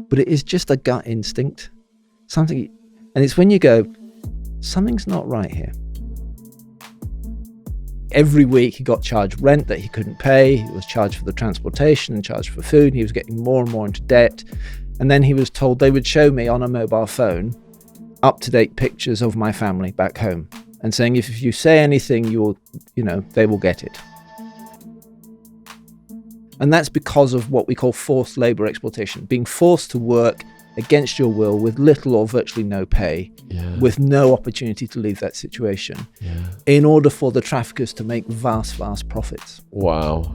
But it is just a gut instinct. Something, and it's when you go, something's not right here. Every week he got charged rent that he couldn't pay. He was charged for the transportation and charged for food. He was getting more and more into debt. And then he was told they would show me on a mobile phone up-to-date pictures of my family back home and saying, if you say anything, they will get it. And that's because of what we call forced labor exploitation, being forced to work against your will with little or virtually no pay, with no opportunity to leave that situation, in order for the traffickers to make vast, vast profits. Wow.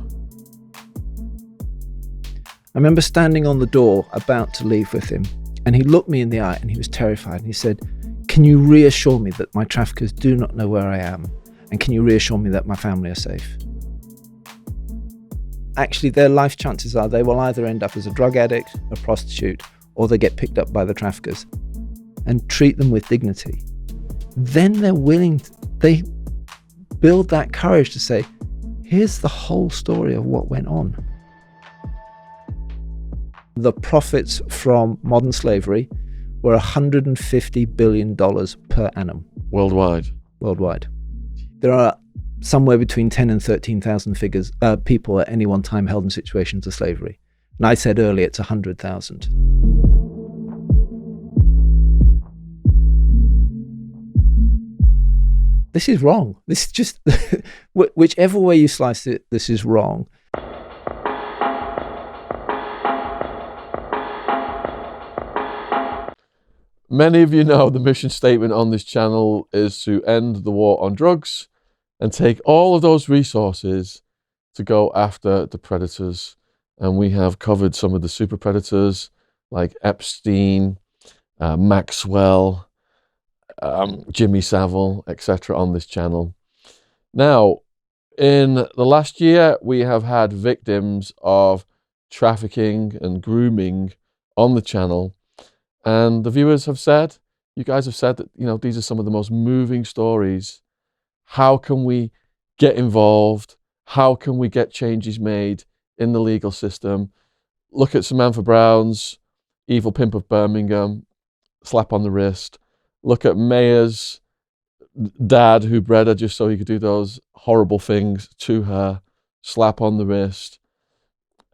I remember standing on the door about to leave with him, and he looked me in the eye and he was terrified. And he said, "Can you reassure me that my traffickers do not know where I am? And can you reassure me that my family are safe?" Actually, their life chances are they will either end up as a drug addict, a prostitute, or they get picked up by the traffickers, and treat them with dignity. Then they build that courage to say, here's the whole story of what went on. The profits from modern slavery were $150 billion per annum. Worldwide. There are somewhere between 10 and 13,000 people at any one time held in situations of slavery. And I said earlier it's 100,000. This is wrong. This is just, whichever way you slice it, this is wrong. Many of you know the mission statement on this channel is to end the war on drugs and take all of those resources to go after the predators. And we have covered some of the super predators like Epstein, Maxwell, Jimmy Savile, etc. on this channel. Now, in the last year, we have had victims of trafficking and grooming on the channel. And the viewers have said, you guys have said that, these are some of the most moving stories. How can we get involved? How can we get changes made in the legal system? Look at Samantha Brown's Evil Pimp of Birmingham, slap on the wrist. Look at Maya's dad who bred her just so he could do those horrible things to her, slap on the wrist.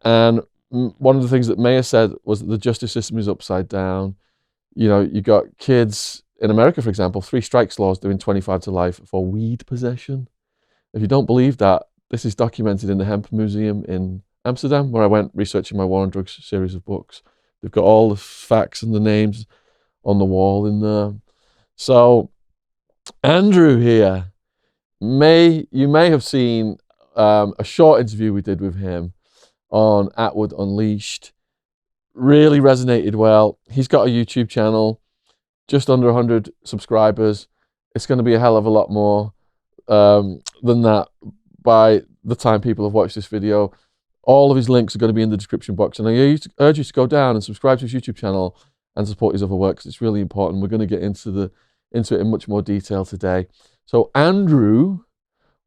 And one of the things that Maya said was that the justice system is upside down. You got kids in America, for example, 3 strikes laws doing 25 to life for weed possession. If you don't believe that, this is documented in the Hemp Museum in Amsterdam, where I went researching my War on Drugs series of books. They've got all the facts and the names on the wall in there. So Andrew here, you may have seen a short interview we did with him on Attwood Unleashed. Really resonated well. He's got a YouTube channel, just under 100 subscribers. It's going to be a hell of a lot more than that by the time people have watched this video. All of his links are going to be in the description box, and I urge you to go down and subscribe to his YouTube channel and support his other work, because it's really important. We're going to get into it in much more detail today. So Andrew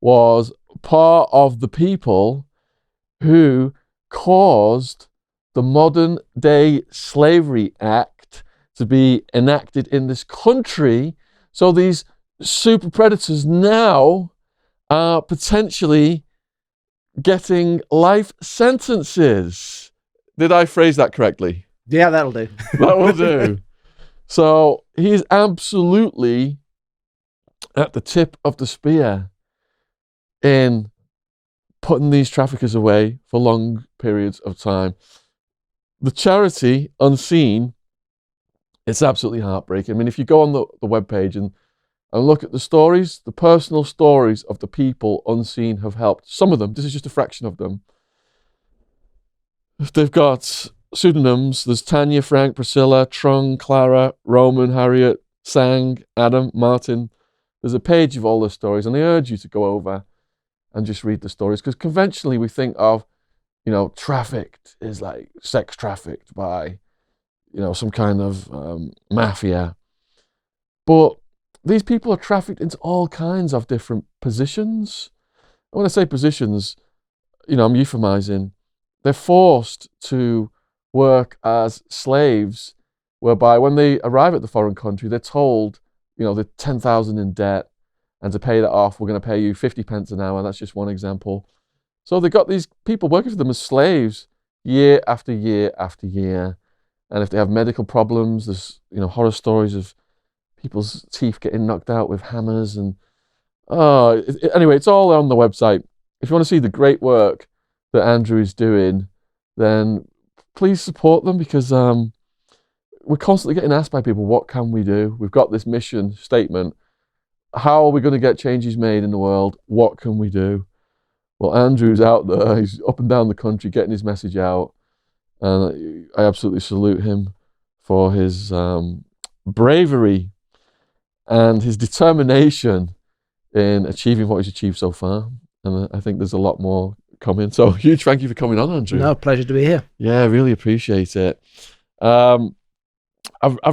was part of the people who caused the Modern Day Slavery Act to be enacted in this country. So these super predators now are potentially getting life sentences. Did I phrase that correctly? Yeah, that'll do. That will do. So he's absolutely at the tip of the spear in putting these traffickers away for long periods of time. The charity, Unseen, it's absolutely heartbreaking. I mean, if you go on the webpage and look at the stories, the personal stories of the people Unseen have helped, some of them, this is just a fraction of them, they've got pseudonyms. There's Tanya, Frank, Priscilla, Trung, Clara, Roman, Harriet, Sang, Adam, Martin. There's a page of all the stories, and I urge you to go over and just read the stories, because conventionally we think of, trafficked is like sex trafficked by, some kind of mafia. But these people are trafficked into all kinds of different positions. And when I say positions, I'm euphemizing. they're forced to work as slaves, whereby when they arrive at the foreign country, they're told, they're 10,000 in debt, and to pay that off, we're going to pay you 50 pence an hour. That's just one example. So they've got these people working for them as slaves year after year after year. And if they have medical problems, there's, horror stories of people's teeth getting knocked out with hammers. And anyway, it's all on the website. If you want to see the great work that Andrew is doing, then please support them, because we're constantly getting asked by people, what can we do? We've got this mission statement. How are we going to get changes made in the world? What can we do? Well, Andrew's out there. He's up and down the country getting his message out. And I absolutely salute him for his bravery and his determination in achieving what he's achieved so far. And I think there's a lot more coming. So huge thank you for coming on, Andrew. No, pleasure to be here. Yeah, I really appreciate it. I've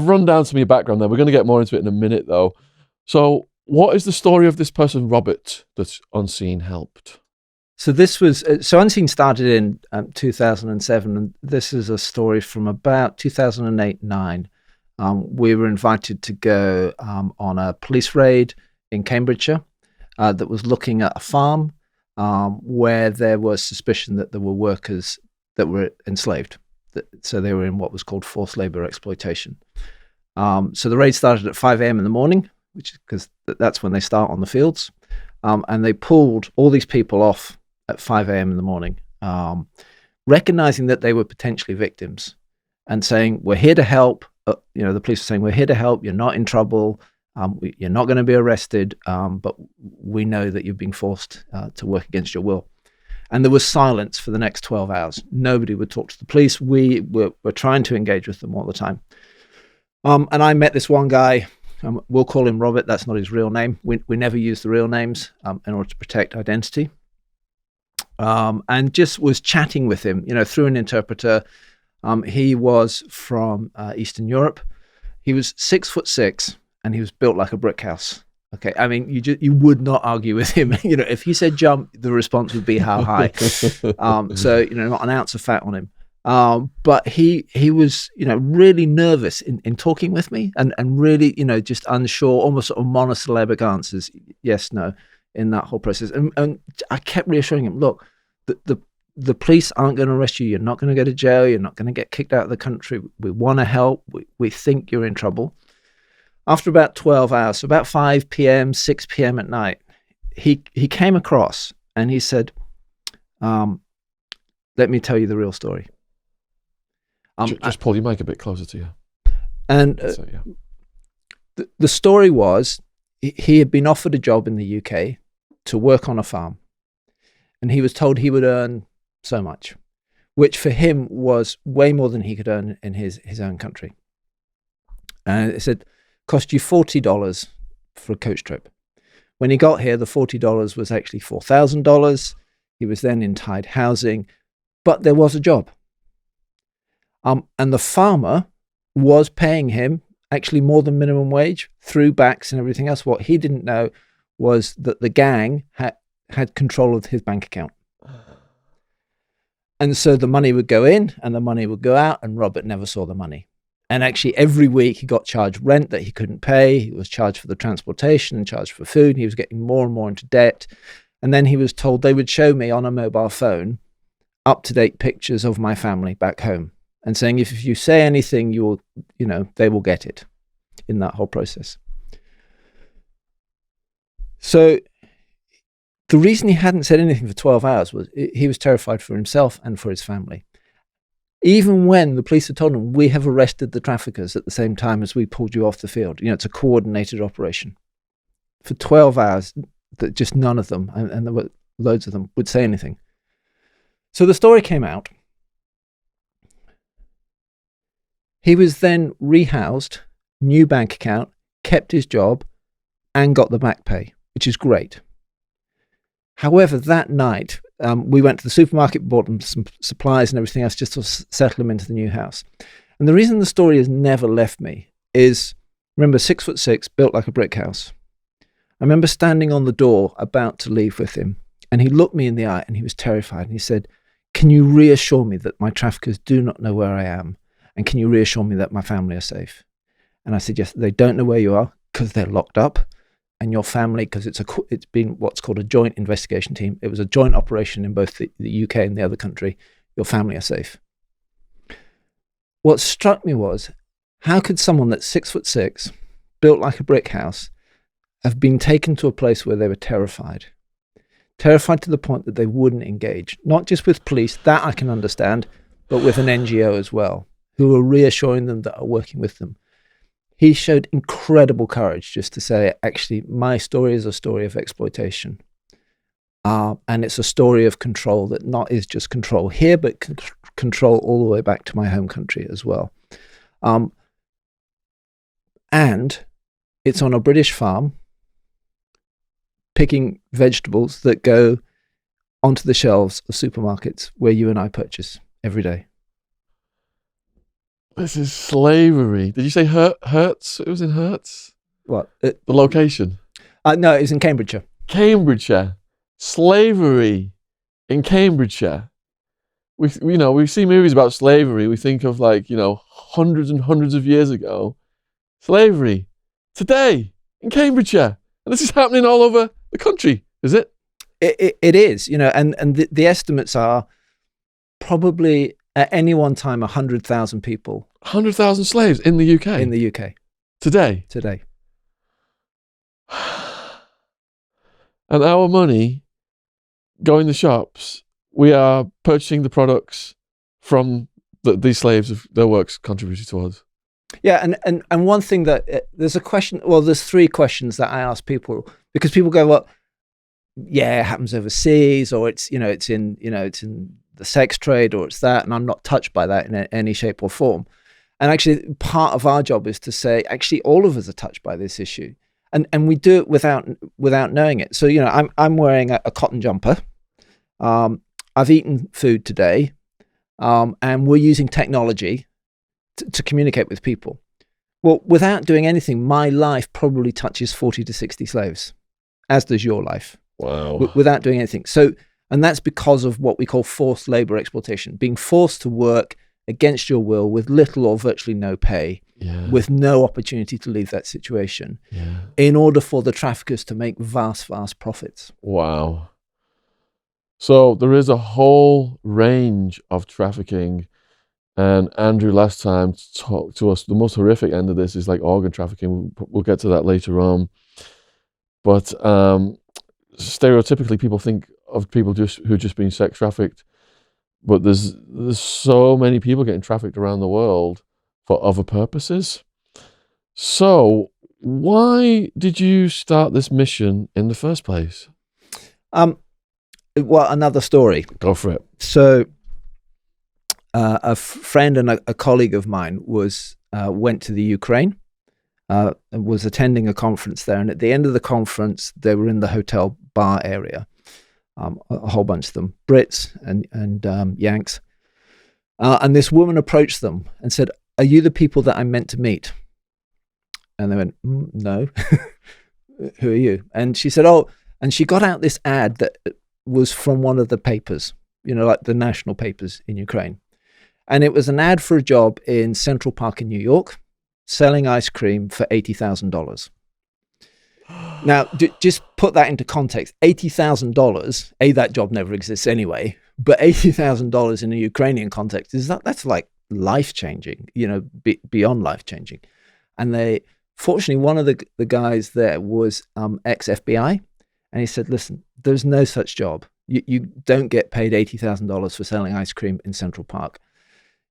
run down some of your background there. We're going to get more into it in a minute, though. So what is the story of this person, Robert, that Unseen helped? So Unseen started in 2007, and this is a story from about 2008-9. We were invited to go on a police raid in Cambridgeshire that was looking at a farm where there was suspicion that there were workers that were enslaved. So they were in what was called forced labor exploitation. So the raid started at 5 a.m. in the morning, which is because that's when they start on the fields. And they pulled all these people off at 5 a.m. in the morning, recognizing that they were potentially victims and saying, we're here to help. The police were saying, we're here to help. You're not in trouble. You're not going to be arrested, but we know that you're being forced to work against your will. And there was silence for the next 12 hours. Nobody would talk to the police. We were trying to engage with them all the time. And I met this one guy. We'll call him Robert. That's not his real name. We never use the real names in order to protect identity. And just was chatting with him, through an interpreter. He was from Eastern Europe. He was 6'6", and he was built like a brick house. Okay, I mean, you would not argue with him. If he said jump, the response would be how high. So not an ounce of fat on him. But he was really nervous in talking with me, and really just unsure, almost sort of monosyllabic answers, yes, no, in that whole process. And I kept reassuring him, look, the police aren't going to arrest you. You're not going to go to jail. You're not going to get kicked out of the country. We want to help. We think you're in trouble. After about 12 hours, so about 5 p.m., 6 p.m. at night, he came across and he said, let me tell you the real story. Just pull your mic a bit closer to you. And the story was, he had been offered a job in the UK to work on a farm. And he was told he would earn so much, which for him was way more than he could earn in his own country. And it said, cost you $40 for a coach trip. When he got here, the $40 was actually $4,000. He was then in tied housing, but there was a job. And the farmer was paying him actually more than minimum wage through backs and everything else. What he didn't know was that the gang had control of his bank account. And so the money would go in and the money would go out, and Robert never saw the money. And actually every week he got charged rent that he couldn't pay. He was charged for the transportation and charged for food. And he was getting more and more into debt. And then he was told they would show me on a mobile phone up-to-date pictures of my family back home, and saying, if you say anything, they will get it in that whole process. So the reason he hadn't said anything for 12 hours was he was terrified for himself and for his family. Even when the police had told him, we have arrested the traffickers at the same time as we pulled you off the field. It's a coordinated operation. For 12 hours, just none of them, and there were loads of them, would say anything. So the story came out. He was then rehoused, new bank account, kept his job, and got the back pay, which is great. However, that night, we went to the supermarket, bought them some supplies and everything else just to settle him into the new house. And the reason the story has never left me is, remember, 6'6", built like a brick house. I remember standing on the door about to leave with him, and he looked me in the eye and he was terrified. And he said, can you reassure me that my traffickers do not know where I am? And can you reassure me that my family are safe? And I said, yes, they don't know where you are because they're locked up. And your family, because it's been what's called a joint investigation team. It was a joint operation in both the UK and the other country. Your family are safe. What struck me was, how could someone that's 6'6", built like a brick house, have been taken to a place where they were terrified? Terrified to the point that they wouldn't engage, not just with police, that I can understand, but with an NGO as well, who are reassuring them that are working with them. He showed incredible courage just to say, actually, my story is a story of exploitation. And it's a story of control that not is just control here, but control all the way back to my home country as well. And it's on a British farm, picking vegetables that go onto the shelves of supermarkets where you and I purchase every day. This is slavery. Did you say Herts? It was in Herts? What? The location? No, it was in Cambridgeshire. Cambridgeshire. Slavery in Cambridgeshire. We see movies about slavery. We think of hundreds and hundreds of years ago. Slavery. Today in Cambridgeshire. And this is happening all over the country, is it? It is, and the estimates are probably at any one time 100,000 people. 100,000 slaves in the UK? In the UK. Today? Today. And our money going to shops, we are purchasing the products from these slaves, their works contributed towards. Yeah, and one thing that there's a question. Well, there's three questions that I ask people, because people go, "Well, yeah, it happens overseas, or it's in the sex trade, or it's that," and I'm not touched by that in any shape or form. And actually, part of our job is to say, actually, all of us are touched by this issue, and we do it without knowing it. So I'm wearing a cotton jumper. I've eaten food today, and we're using technology to communicate with people. Well, without doing anything, my life probably touches 40 to 60 slaves, as does your life. Wow. Without doing anything. So, and that's because of what we call forced labor exploitation, being forced to work against your will with little or virtually no pay, with no opportunity to leave that situation, in order for the traffickers to make vast, vast profits. Wow. So there is a whole range of trafficking. And Andrew last time talked to us, the most horrific end of this is like organ trafficking. We'll get to that later on. But stereotypically, people think of people who just been sex trafficked. But there's so many people getting trafficked around the world for other purposes. So why did you start this mission in the first place? Well, another story. Go for it. So a friend and a colleague of mine went to the Ukraine, was attending a conference there. And at the end of the conference, they were in the hotel bar area, a whole bunch of them, Brits and Yanks. And this woman approached them and said, "Are you the people that I'm meant to meet?" And they went, "No." "Who are you?" And she said, "Oh," and she got out this ad that was from one of the papers, like the national papers in Ukraine. And it was an ad for a job in Central Park in New York, selling ice cream for $80,000. Now, just put that into context. $80,000, that job never exists anyway, but $80,000 in a Ukrainian context, that's like life-changing, beyond life-changing. And fortunately, one of the guys there was ex-FBI, and he said, "Listen, there's no such job. You don't get paid $80,000 for selling ice cream in Central Park."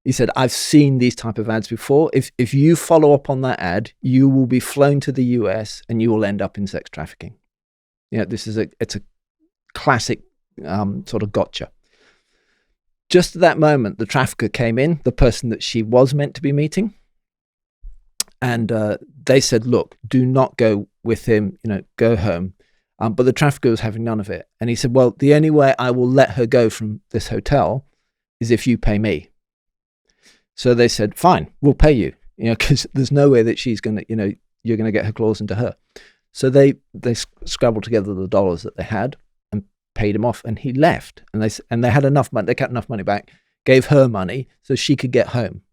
He said, "I've seen these type of ads before. If you follow up on that ad, you will be flown to the US and you will end up in sex trafficking." It's a classic sort of gotcha. Just at that moment, the trafficker came in, the person that she was meant to be meeting. And they said, "Look, do not go with him, go home." But the trafficker was having none of it. And he said, "Well, the only way I will let her go from this hotel is if you pay me." So they said, "Fine, we'll pay you, because there's no way that she's going to, you're going to get her claws into her." So they scrabbled together the dollars that they had and paid him off, and he left. And they had enough money. They got enough money back, gave her money so she could get home.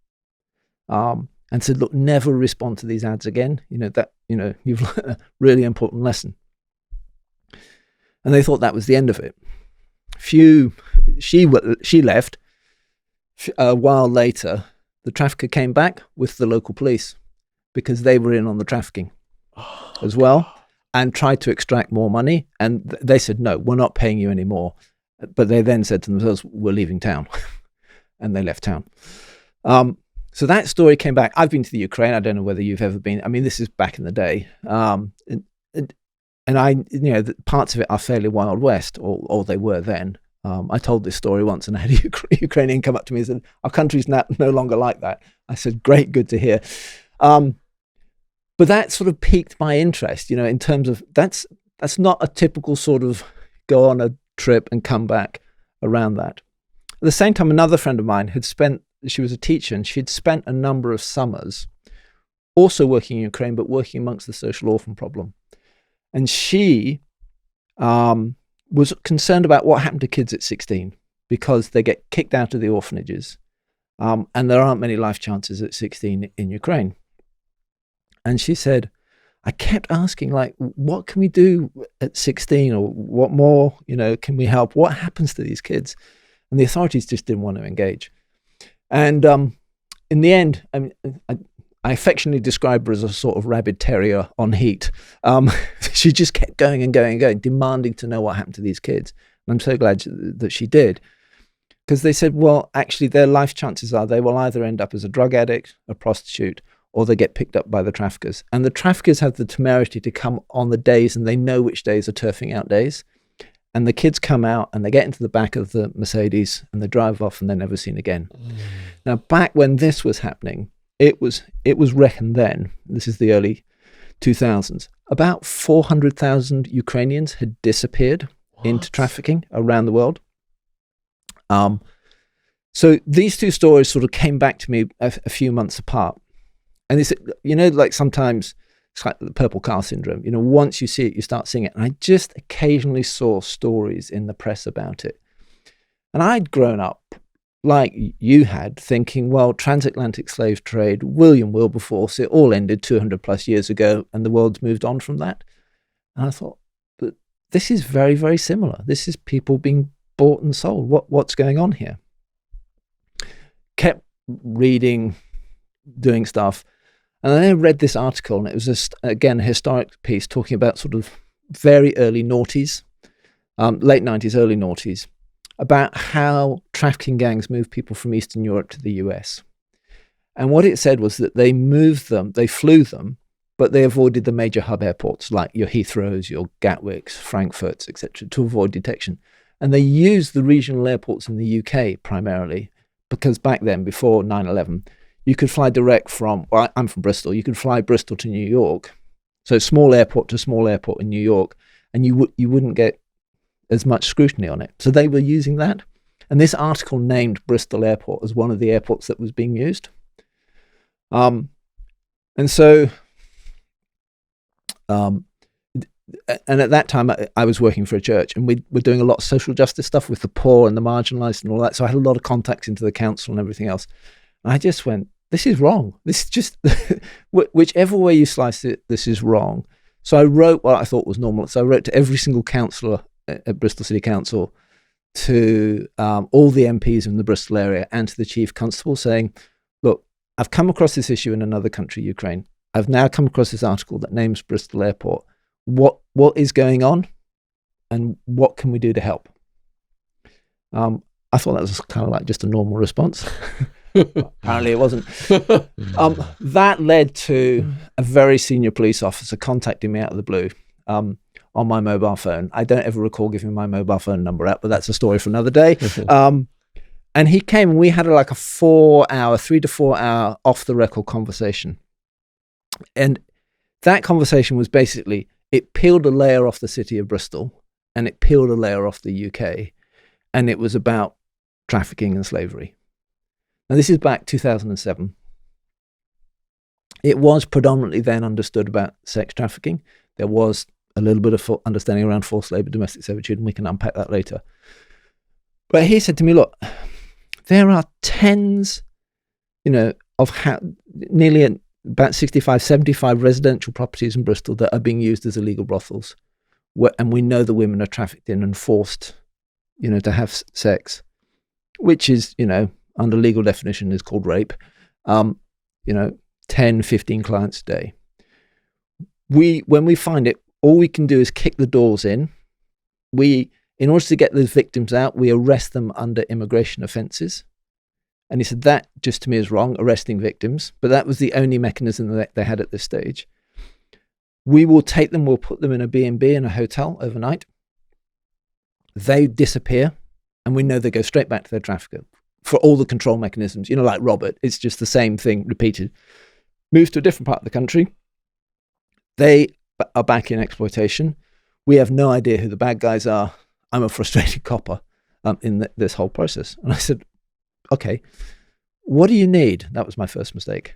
And said, look, never respond to these ads again. You've learned a really important lesson. And they thought that was the end of it. She left. A while later, the trafficker came back with the local police because they were in on the trafficking as well, and tried to extract more money. And they said, no, we're not paying you anymore. But they then said to themselves, we're leaving town. And they left town. So that story came back. I've been to the Ukraine. I don't know whether you've ever been. I mean, this is back in the day. And I, parts of it are fairly Wild West, or they were then. I told this story once, and I had a Ukrainian come up to me and said, our country's no longer like that. I said, great, good to hear. But that sort of piqued my interest, in terms of that's not a typical sort of go on a trip and come back around that. At the same time, another friend of mine she was a teacher, and she'd spent a number of summers also working in Ukraine, but working amongst the social orphan problem. And she was concerned about what happened to kids at 16, because they get kicked out of the orphanages, and there aren't many life chances at 16 in Ukraine. And she said, I kept asking, like, what can we do at 16, or what more, can we help? What happens to these kids? And the authorities just didn't want to engage. And in the end, I affectionately describe her as a sort of rabid terrier on heat. She just kept going and going and going, demanding to know what happened to these kids. And I'm so glad that she did. Because they said, well, actually, their life chances are they will either end up as a drug addict, a prostitute, or they get picked up by the traffickers. And the traffickers have the temerity to come on the days, and they know which days are turfing out days. And the kids come out and they get into the back of the Mercedes and they drive off, and they're never seen again. Now, back when this was happening, it was reckoned then, this is the early 2000s, about 400,000 Ukrainians had disappeared into trafficking around the world. So these two stories sort of came back to me a few months apart. And it's, like sometimes it's like the purple car syndrome. Once you see it, you start seeing it. And I just occasionally saw stories in the press about it. And I'd grown up, like you had, thinking, well, transatlantic slave trade, William Wilberforce, it all ended 200 plus years ago, and the world's moved on from that. And I thought, but this is very, very similar. This is people being bought and sold. What's going on here? Kept reading, doing stuff. And then I read this article, and it was just, again, a historic piece talking about sort of very early noughties, late 90s, early noughties, about how trafficking gangs moved people from Eastern Europe to the US. And what it said was that they flew them, but they avoided the major hub airports like your Heathrows, your Gatwicks, Frankfurts, etc., to avoid detection. And they used the regional airports in the UK primarily, because back then, before 9/11, you could fly direct from, well, I'm from Bristol, you could fly Bristol to New York. So small airport to small airport in New York, and you wouldn't get as much scrutiny on it. So they were using that. And this article named Bristol Airport as one of the airports that was being used. And at that time, I was working for a church, and we were doing a lot of social justice stuff with the poor and the marginalized and all that. So I had a lot of contacts into the council and everything else. And I just went, this is wrong. This is just, whichever way you slice it, this is wrong. So I wrote what I thought was normal. So I wrote to every single councillor at Bristol City Council, to all the MPs in the Bristol area, and to the Chief Constable, saying, look, I've come across this issue in another country, Ukraine. I've now come across this article that names Bristol Airport. What is going on, and what can we do to help? I thought that was kind of like just a normal response. Apparently it wasn't. That led to a very senior police officer contacting me out of the blue on my mobile phone. I don't ever recall giving my mobile phone number out, but that's a story for another day. And he came, and we had like a 3 to 4 hour off the record conversation. And that conversation was basically, it peeled a layer off the city of Bristol, and it peeled a layer off the UK. And it was about trafficking and slavery. Now, this is back 2007. It was predominantly then understood about sex trafficking. There was a little bit of understanding around forced labor, domestic servitude, and we can unpack that later. But he said to me, look, there are tens, of nearly about 65, 75 residential properties in Bristol that are being used as illegal brothels. And we know the women are trafficked in and forced, to have sex, which is, under legal definition is called rape. 10, 15 clients a day. When we find it, all we can do is kick the doors in. In order to get those victims out, we arrest them under immigration offences. And he said that just to me is wrong, arresting victims. But that was the only mechanism that they had at this stage. We will take them, we'll put them in a B&B in a hotel overnight. They disappear, and we know they go straight back to their trafficker for all the control mechanisms. Like Robert, it's just the same thing repeated. Moves to a different part of the country. They are back in exploitation. We have no idea who the bad guys are. I'm a frustrated copper in this whole process. And I said, okay, what do you need? That was my first mistake.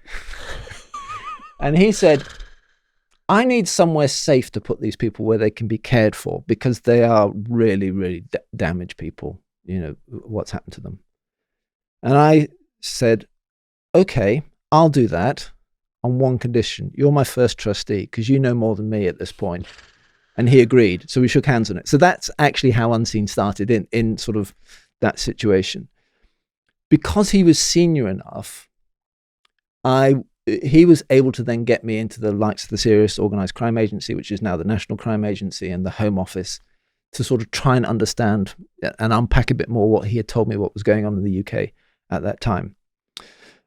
And he said, I need somewhere safe to put these people where they can be cared for, because they are really, really damaged people, what's happened to them. And I said, okay, I'll do that on one condition. You're my first trustee, because you know more than me at this point. And he agreed. So we shook hands on it. So that's actually how Unseen started in sort of that situation. Because he was senior enough, he was able to then get me into the likes of the Serious Organised Crime Agency, which is now the National Crime Agency, and the Home Office, to sort of try and understand and unpack a bit more what he had told me what was going on in the UK at that time.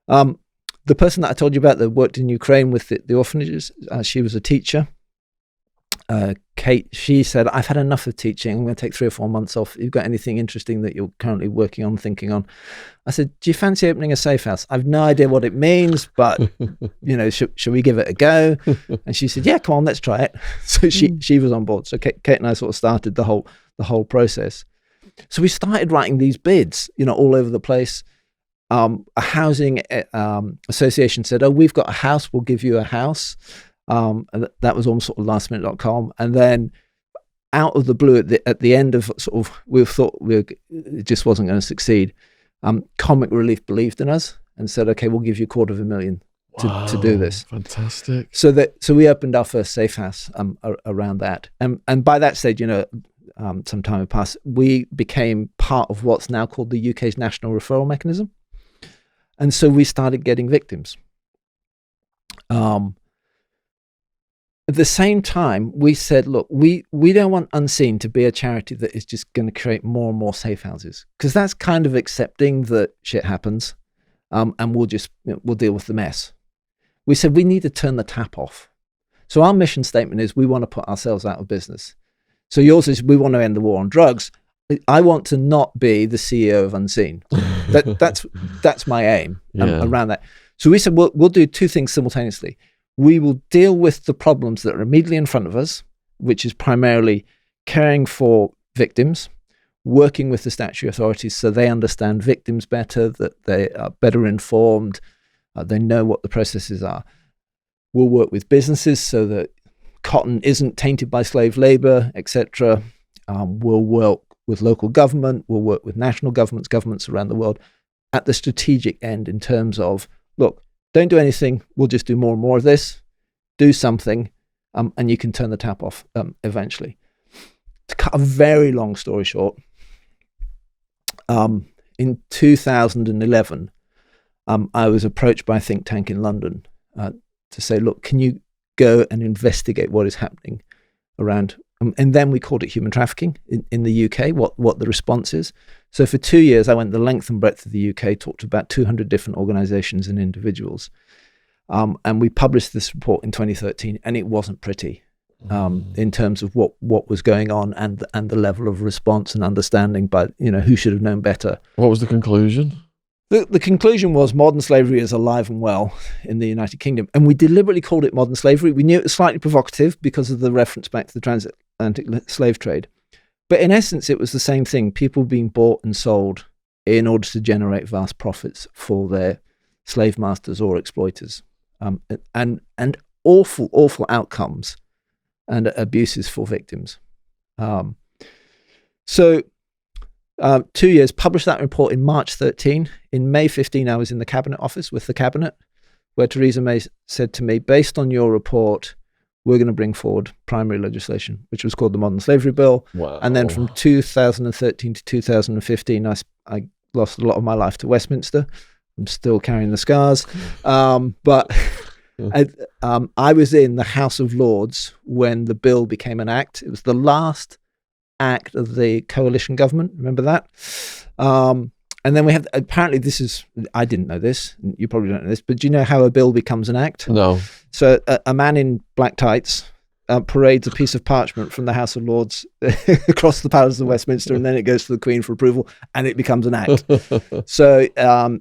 The person that I told you about that worked in Ukraine with the orphanages, she was a teacher. Kate, she said, I've had enough of teaching. I'm going to take 3 or 4 months off. You've got anything interesting that you're currently working on, thinking on? I said, do you fancy opening a safe house? I've no idea what it means, but, should we give it a go? And she said, yeah, come on, let's try it. So she was on board. So Kate and I sort of started the whole process. So we started writing these bids, all over the place. A housing association said, oh, we've got a house, we'll give you a house. That was almost sort of lastminute.com. And then out of the blue at the end of sort of, we thought it just wasn't going to succeed. Comic Relief believed in us and said, okay, we'll give you $250,000 to do this. Fantastic. So we opened our first safe house around that. And by that stage, some time had passed, we became part of what's now called the UK's National Referral Mechanism. And so we started getting victims. At the same time, we said, look, we don't want Unseen to be a charity that is just going to create more and more safe houses, because that's kind of accepting that shit happens, and we'll deal with the mess. We said we need to turn the tap off. So our mission statement is we want to put ourselves out of business. So yours is we want to end the war on drugs. I want to not be the CEO of Unseen. That's my aim around that. So we said we'll do 2 things simultaneously. We will deal with the problems that are immediately in front of us, which is primarily caring for victims, working with the statutory authorities so they understand victims better, that they are better informed, they know what the processes are. We'll work with businesses so that cotton isn't tainted by slave labor, etc. We'll work with local government, we'll work with national governments around the world at the strategic end in terms of, look, don't do anything, we'll just do more and more of this. Do something, and you can turn the tap off eventually. To cut a very long story short, in 2011, I was approached by a think tank in London to say, look, can you go and investigate what is happening around, and then we called it human trafficking in the UK, what the response is. So for 2 years, I went the length and breadth of the UK, talked to about 200 different organisations and individuals. And we published this report in 2013, and it wasn't pretty in terms of what was going on and the level of response and understanding by, who should have known better. What was the conclusion? The conclusion was modern slavery is alive and well in the United Kingdom. And we deliberately called it modern slavery. We knew it was slightly provocative because of the reference back to the transatlantic slave trade. But in essence, it was the same thing. People being bought and sold in order to generate vast profits for their slave masters or exploiters. And awful, awful outcomes and abuses for victims. So 2 years, published that report in March 13. In May 15, I was in the Cabinet Office with the Cabinet, where Theresa May said to me, based on your report, we're going to bring forward primary legislation, which was called the Modern Slavery Bill. Wow. And then from 2013 to 2015, I lost a lot of my life to Westminster. I'm still carrying the scars. But I was in the House of Lords when the bill became an act. It was the last act of the coalition government. Remember that? And then we have, apparently I didn't know this, you probably don't know this, but do you know how a bill becomes an act? No. So a man in black tights parades a piece of parchment from the House of Lords across the Palace of Westminster, and then it goes to the Queen for approval, and it becomes an act. So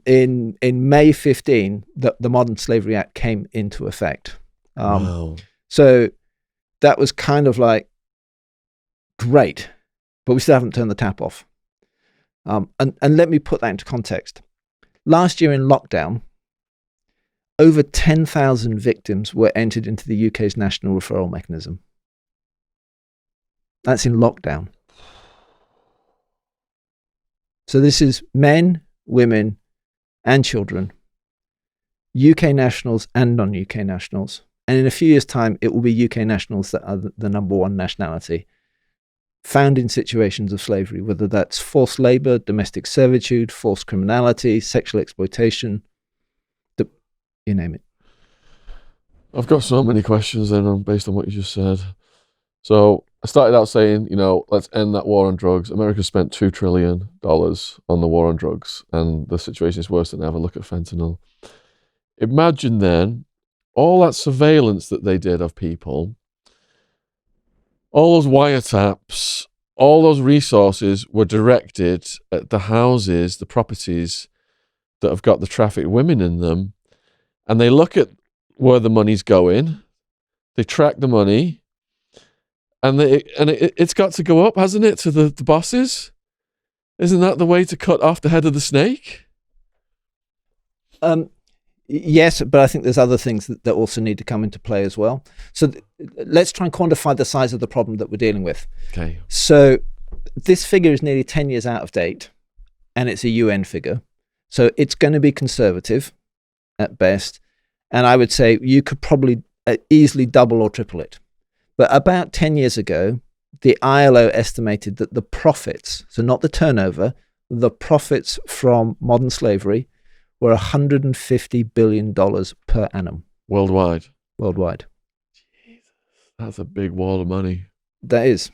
in May 15, the Modern Slavery Act came into effect. Wow. So that was kind of like, great, but we still haven't turned the tap off. And let me put that into context. Last year in lockdown, over 10,000 victims were entered into the UK's national referral mechanism. That's in lockdown. So this is men, women, and children, UK nationals and non-UK nationals. And in a few years' time, it will be UK nationals that are the number one nationality, found in situations of slavery, whether that's forced labour, domestic servitude, forced criminality, sexual exploitation, you name it. I've got so many questions then based on what you just said. So I started out saying, let's end that war on drugs. America spent $2 trillion on the war on drugs, and the situation is worse than ever. Look at fentanyl. Imagine then all that surveillance that they did of people, all those wiretaps, all those resources were directed at the houses, the properties that have got the trafficked women in them. And they look at where the money's going, they track the money, and it's got to go up, hasn't it, to the bosses? Isn't that the way to cut off the head of the snake? Yes, but I think there's other things that also need to come into play as well. So let's try and quantify the size of the problem that we're dealing with. Okay. So this figure is nearly 10 years out of date, and it's a UN figure. So it's going to be conservative at best. And I would say you could probably easily double or triple it. But about 10 years ago, the ILO estimated that the profits, so not the turnover, the profits from modern slavery were $150 billion per annum. Worldwide. Jesus, that's a big wall of money. That is.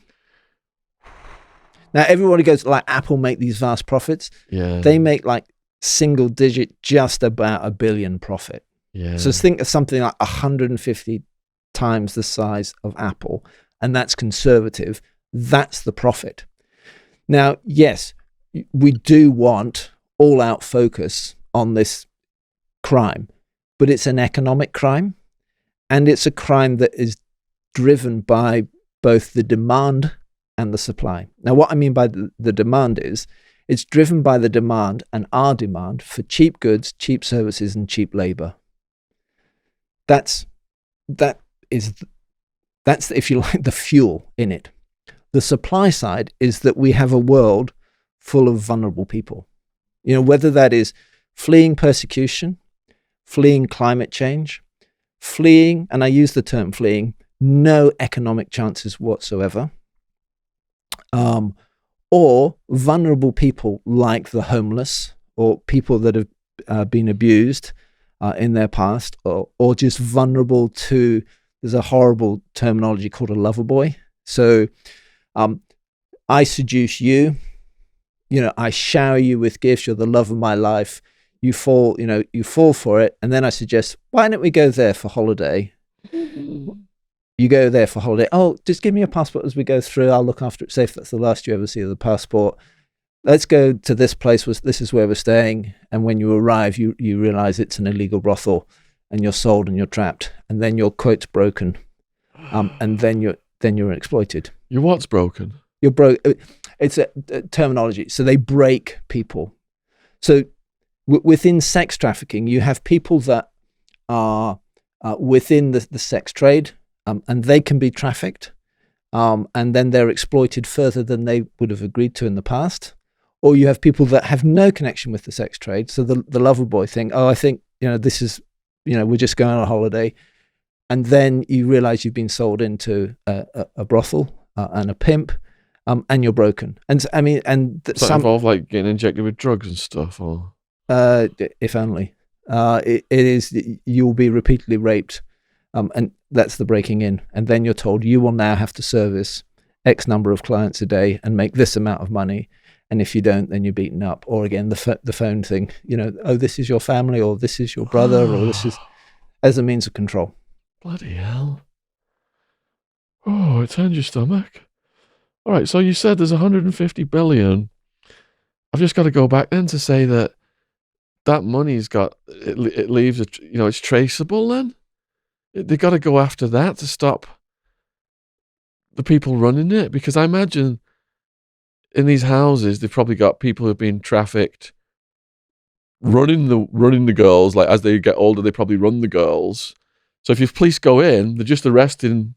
Now, everybody goes, like, Apple make these vast profits. Yeah. They make like single digit, just about $1 billion profit. Yeah. So think of something like 150 times the size of Apple, and that's conservative. That's the profit. Now, yes, we do want all-out focus on this crime, but it's an economic crime, and it's a crime that is driven by both the demand and the supply. Now, what I mean by the demand is it's driven by the demand and our demand for cheap goods, cheap services, and cheap labor. That's if you like the fuel in it. The supply side is that we have a world full of vulnerable people. Whether that is fleeing persecution, fleeing climate change, fleeing, and I use the term fleeing, no economic chances whatsoever, or vulnerable people like the homeless, or people that have been abused in their past, or just vulnerable to, there's a horrible terminology called a lover boy. So I seduce you, I shower you with gifts, you're the love of my life, you fall for it, and then I suggest, why don't we go there for holiday? You go there for holiday. Oh, just give me your passport as we go through. I'll look after it. Say if that's the last you ever see of the passport. Let's go to this place. This is where we're staying. And when you arrive, you realize it's an illegal brothel, and you're sold and you're trapped. And then your quote's broken. And then you're exploited. Your what's broken? You're broke. It's a terminology. So they break people. So within sex trafficking, you have people that are within the sex trade. and they can be trafficked, and then they're exploited further than they would have agreed to in the past. Or you have people that have no connection with the sex trade. So the lover boy thing, I think, this is, we're just going on a holiday. And then you realize you've been sold into a brothel and a pimp, and you're broken. And I mean, Does that involve like getting injected with drugs and stuff, or? If only. It is, you'll be repeatedly raped, and that's the breaking in. And then you're told you will now have to service X number of clients a day and make this amount of money. And if you don't, then you're beaten up. Or again, the phone thing, this is your family, or this is your brother, or this is, as a means of control. Bloody hell. Oh, it turns your stomach. All right, so you said there's 150 billion. I've just got to go back then to say that money's got, it leaves, it's traceable then? They got to go after that to stop the people running it, because I imagine in these houses, they've probably got people who've been trafficked running the girls. Like as they get older, they probably run the girls. So if police go in, they're just arresting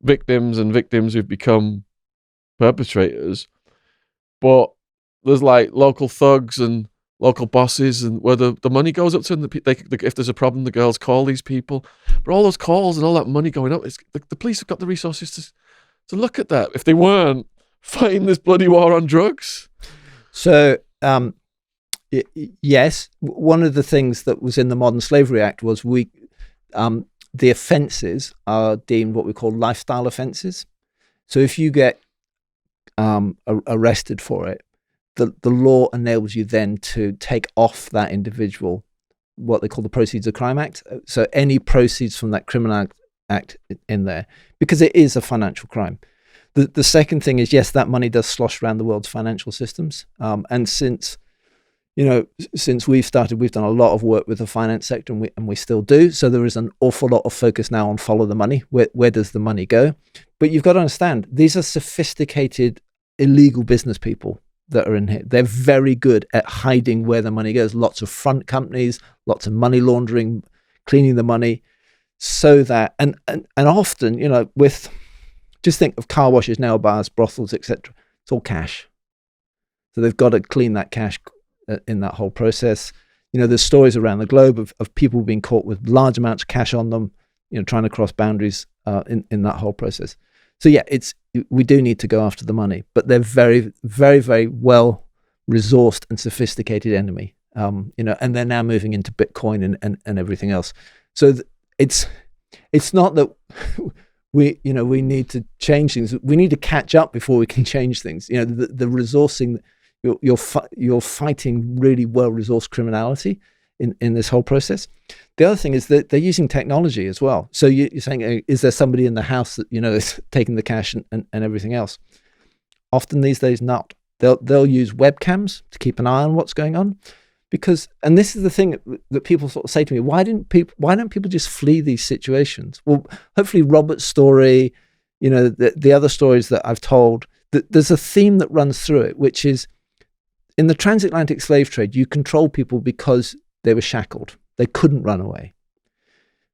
victims and victims who've become perpetrators. But there's like local thugs and local bosses, and where the money goes up to them. If there's a problem, the girls call these people. But all those calls and all that money going up, the police have got the resources to look at that. If they weren't fighting this bloody war on drugs. So, yes, one of the things that was in the Modern Slavery Act was the offences are deemed what we call lifestyle offences. So if you get arrested for it, the law enables you then to take off that individual what they call the Proceeds of Crime Act. So any proceeds from that criminal act in there, because it is a financial crime. The second thing is, yes, that money does slosh around the world's financial systems. And since we've started, we've done a lot of work with the finance sector, and we still do. So there is an awful lot of focus now on follow the money. Where does the money go? But you've got to understand, these are sophisticated illegal business people that are in here. They're very good at hiding where the money goes. Lots of front companies, lots of money laundering, cleaning the money, so that and often, with, just think of car washes, nail bars, brothels, etc. It's all cash. So they've got to clean that cash in that whole process. There's stories around the globe of people being caught with large amounts of cash on them, trying to cross boundaries in that whole process. So yeah, we do need to go after the money, but they're very, very, very well resourced and sophisticated enemy. And they're now moving into Bitcoin and everything else. So it's not that we need to change things. We need to catch up before we can change things. The resourcing, you're fighting really well-resourced criminality in this whole process. The other thing is that they're using technology as well. So you're saying, is there somebody in the house that is taking the cash and everything else? Often these days, not. They'll use webcams to keep an eye on what's going on, because, and this is the thing that people sort of say to me: why don't people just flee these situations? Well, hopefully Robert's story, the other stories that I've told, there's a theme that runs through it, which is, in the transatlantic slave trade, you control people because they were shackled. They couldn't run away.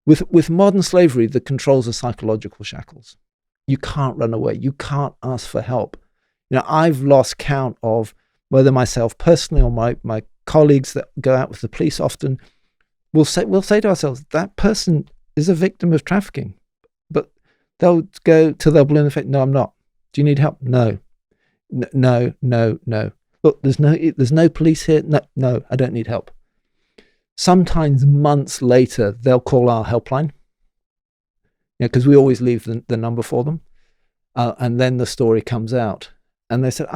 With modern slavery, the controls are psychological shackles. You can't run away. You can't ask for help. I've lost count of whether myself personally or my colleagues that go out with the police often will say to ourselves, that person is a victim of trafficking. But they'll go till they're blue in the face. No, I'm not. Do you need help? No. No. Look, there's no police here. No, I don't need help. Sometimes months later, they'll call our helpline, because we always leave the number for them. And then the story comes out. And they said,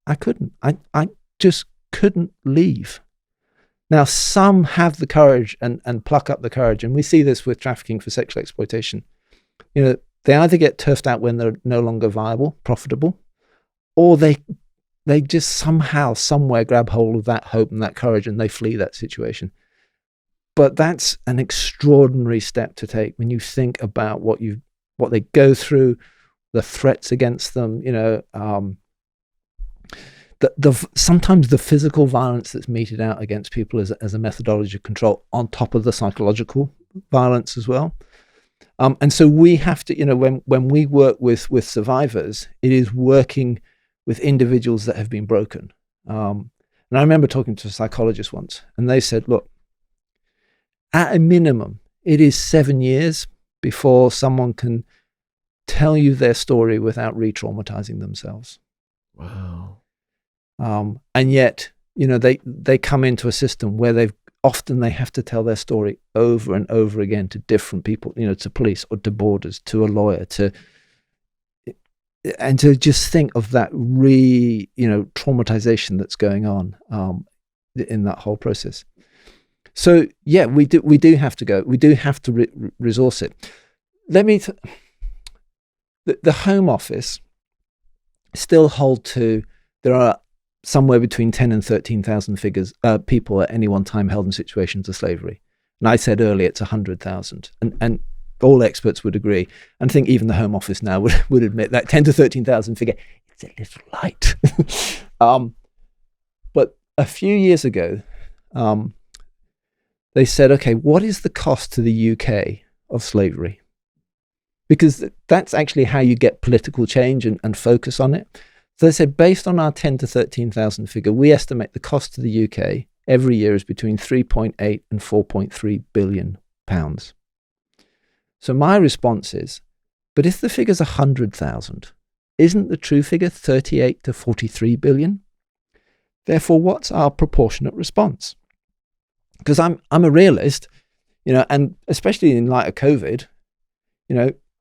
I couldn't. I just couldn't leave. Now, some have the courage and pluck up the courage. And we see this with trafficking for sexual exploitation. They either get turfed out when they're no longer viable, profitable, or they just somehow, somewhere grab hold of that hope and that courage, and they flee that situation. But that's an extraordinary step to take when you think about what they go through, the threats against them, sometimes the physical violence that's meted out against people as a methodology of control, on top of the psychological violence as well. And so we have to, when we work with survivors, it is working with individuals that have been broken. And I remember talking to a psychologist once, and they said, look, at a minimum, it is 7 years before someone can tell you their story without re-traumatizing themselves. Wow. And yet, they come into a system where they have to tell their story over and over again to different people, to police or to borders, to a lawyer, and to just think of that traumatization that's going on in that whole process. So yeah, we do have to go. We do have to resource it. The Home Office still hold to, there are somewhere between 10 and 13,000 people at any one time held in situations of slavery. And I said earlier it's 100,000. And all experts would agree. And I think even the Home Office now would admit that 10 to 13,000 figure, it's a little light. But a few years ago, they said, okay, what is the cost to the UK of slavery? Because that's actually how you get political change and focus on it. So they said, based on our 10 to 13,000 figure, we estimate the cost to the UK every year is between 3.8 and 4.3 billion pounds. So my response is, but if the figure's 100,000, isn't the true figure 38 to 43 billion? Therefore, what's our proportionate response? Because I'm a realist, and especially in light of COVID,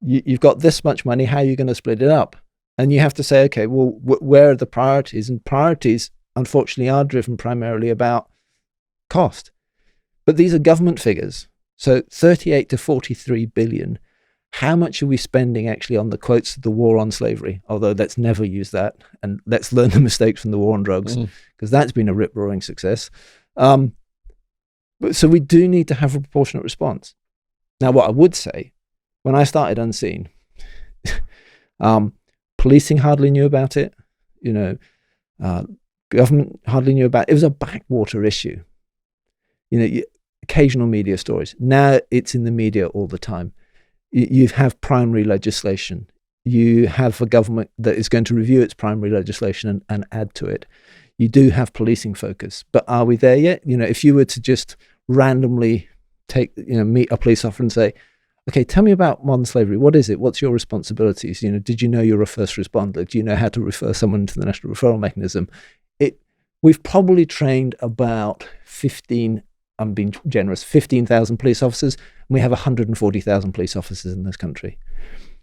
you've got this much money, how are you going to split it up? And you have to say, okay, well, where are the priorities? And priorities, unfortunately, are driven primarily about cost. But these are government figures. So 38 to 43 billion. How much are we spending actually on the quotes of the war on slavery? Although let's never use that. And let's learn the mistakes from the war on drugs, because that's been a rip-roaring success. So we do need to have a proportionate response. Now, what I would say, when I started Unseen, policing hardly knew about it. Government hardly knew about it. It was a backwater issue. Occasional media stories. Now it's in the media all the time. You have primary legislation. You have a government that is going to review its primary legislation and add to it. You do have policing focus. But are we there yet? If you were to just randomly meet a police officer and say, okay, tell me about modern slavery. What is it? What's your responsibilities? Did you know you're a first responder? Do you know how to refer someone to the National Referral Mechanism? We've probably trained about 15, I'm being generous, 15,000 police officers, and we have 140,000 police officers in this country.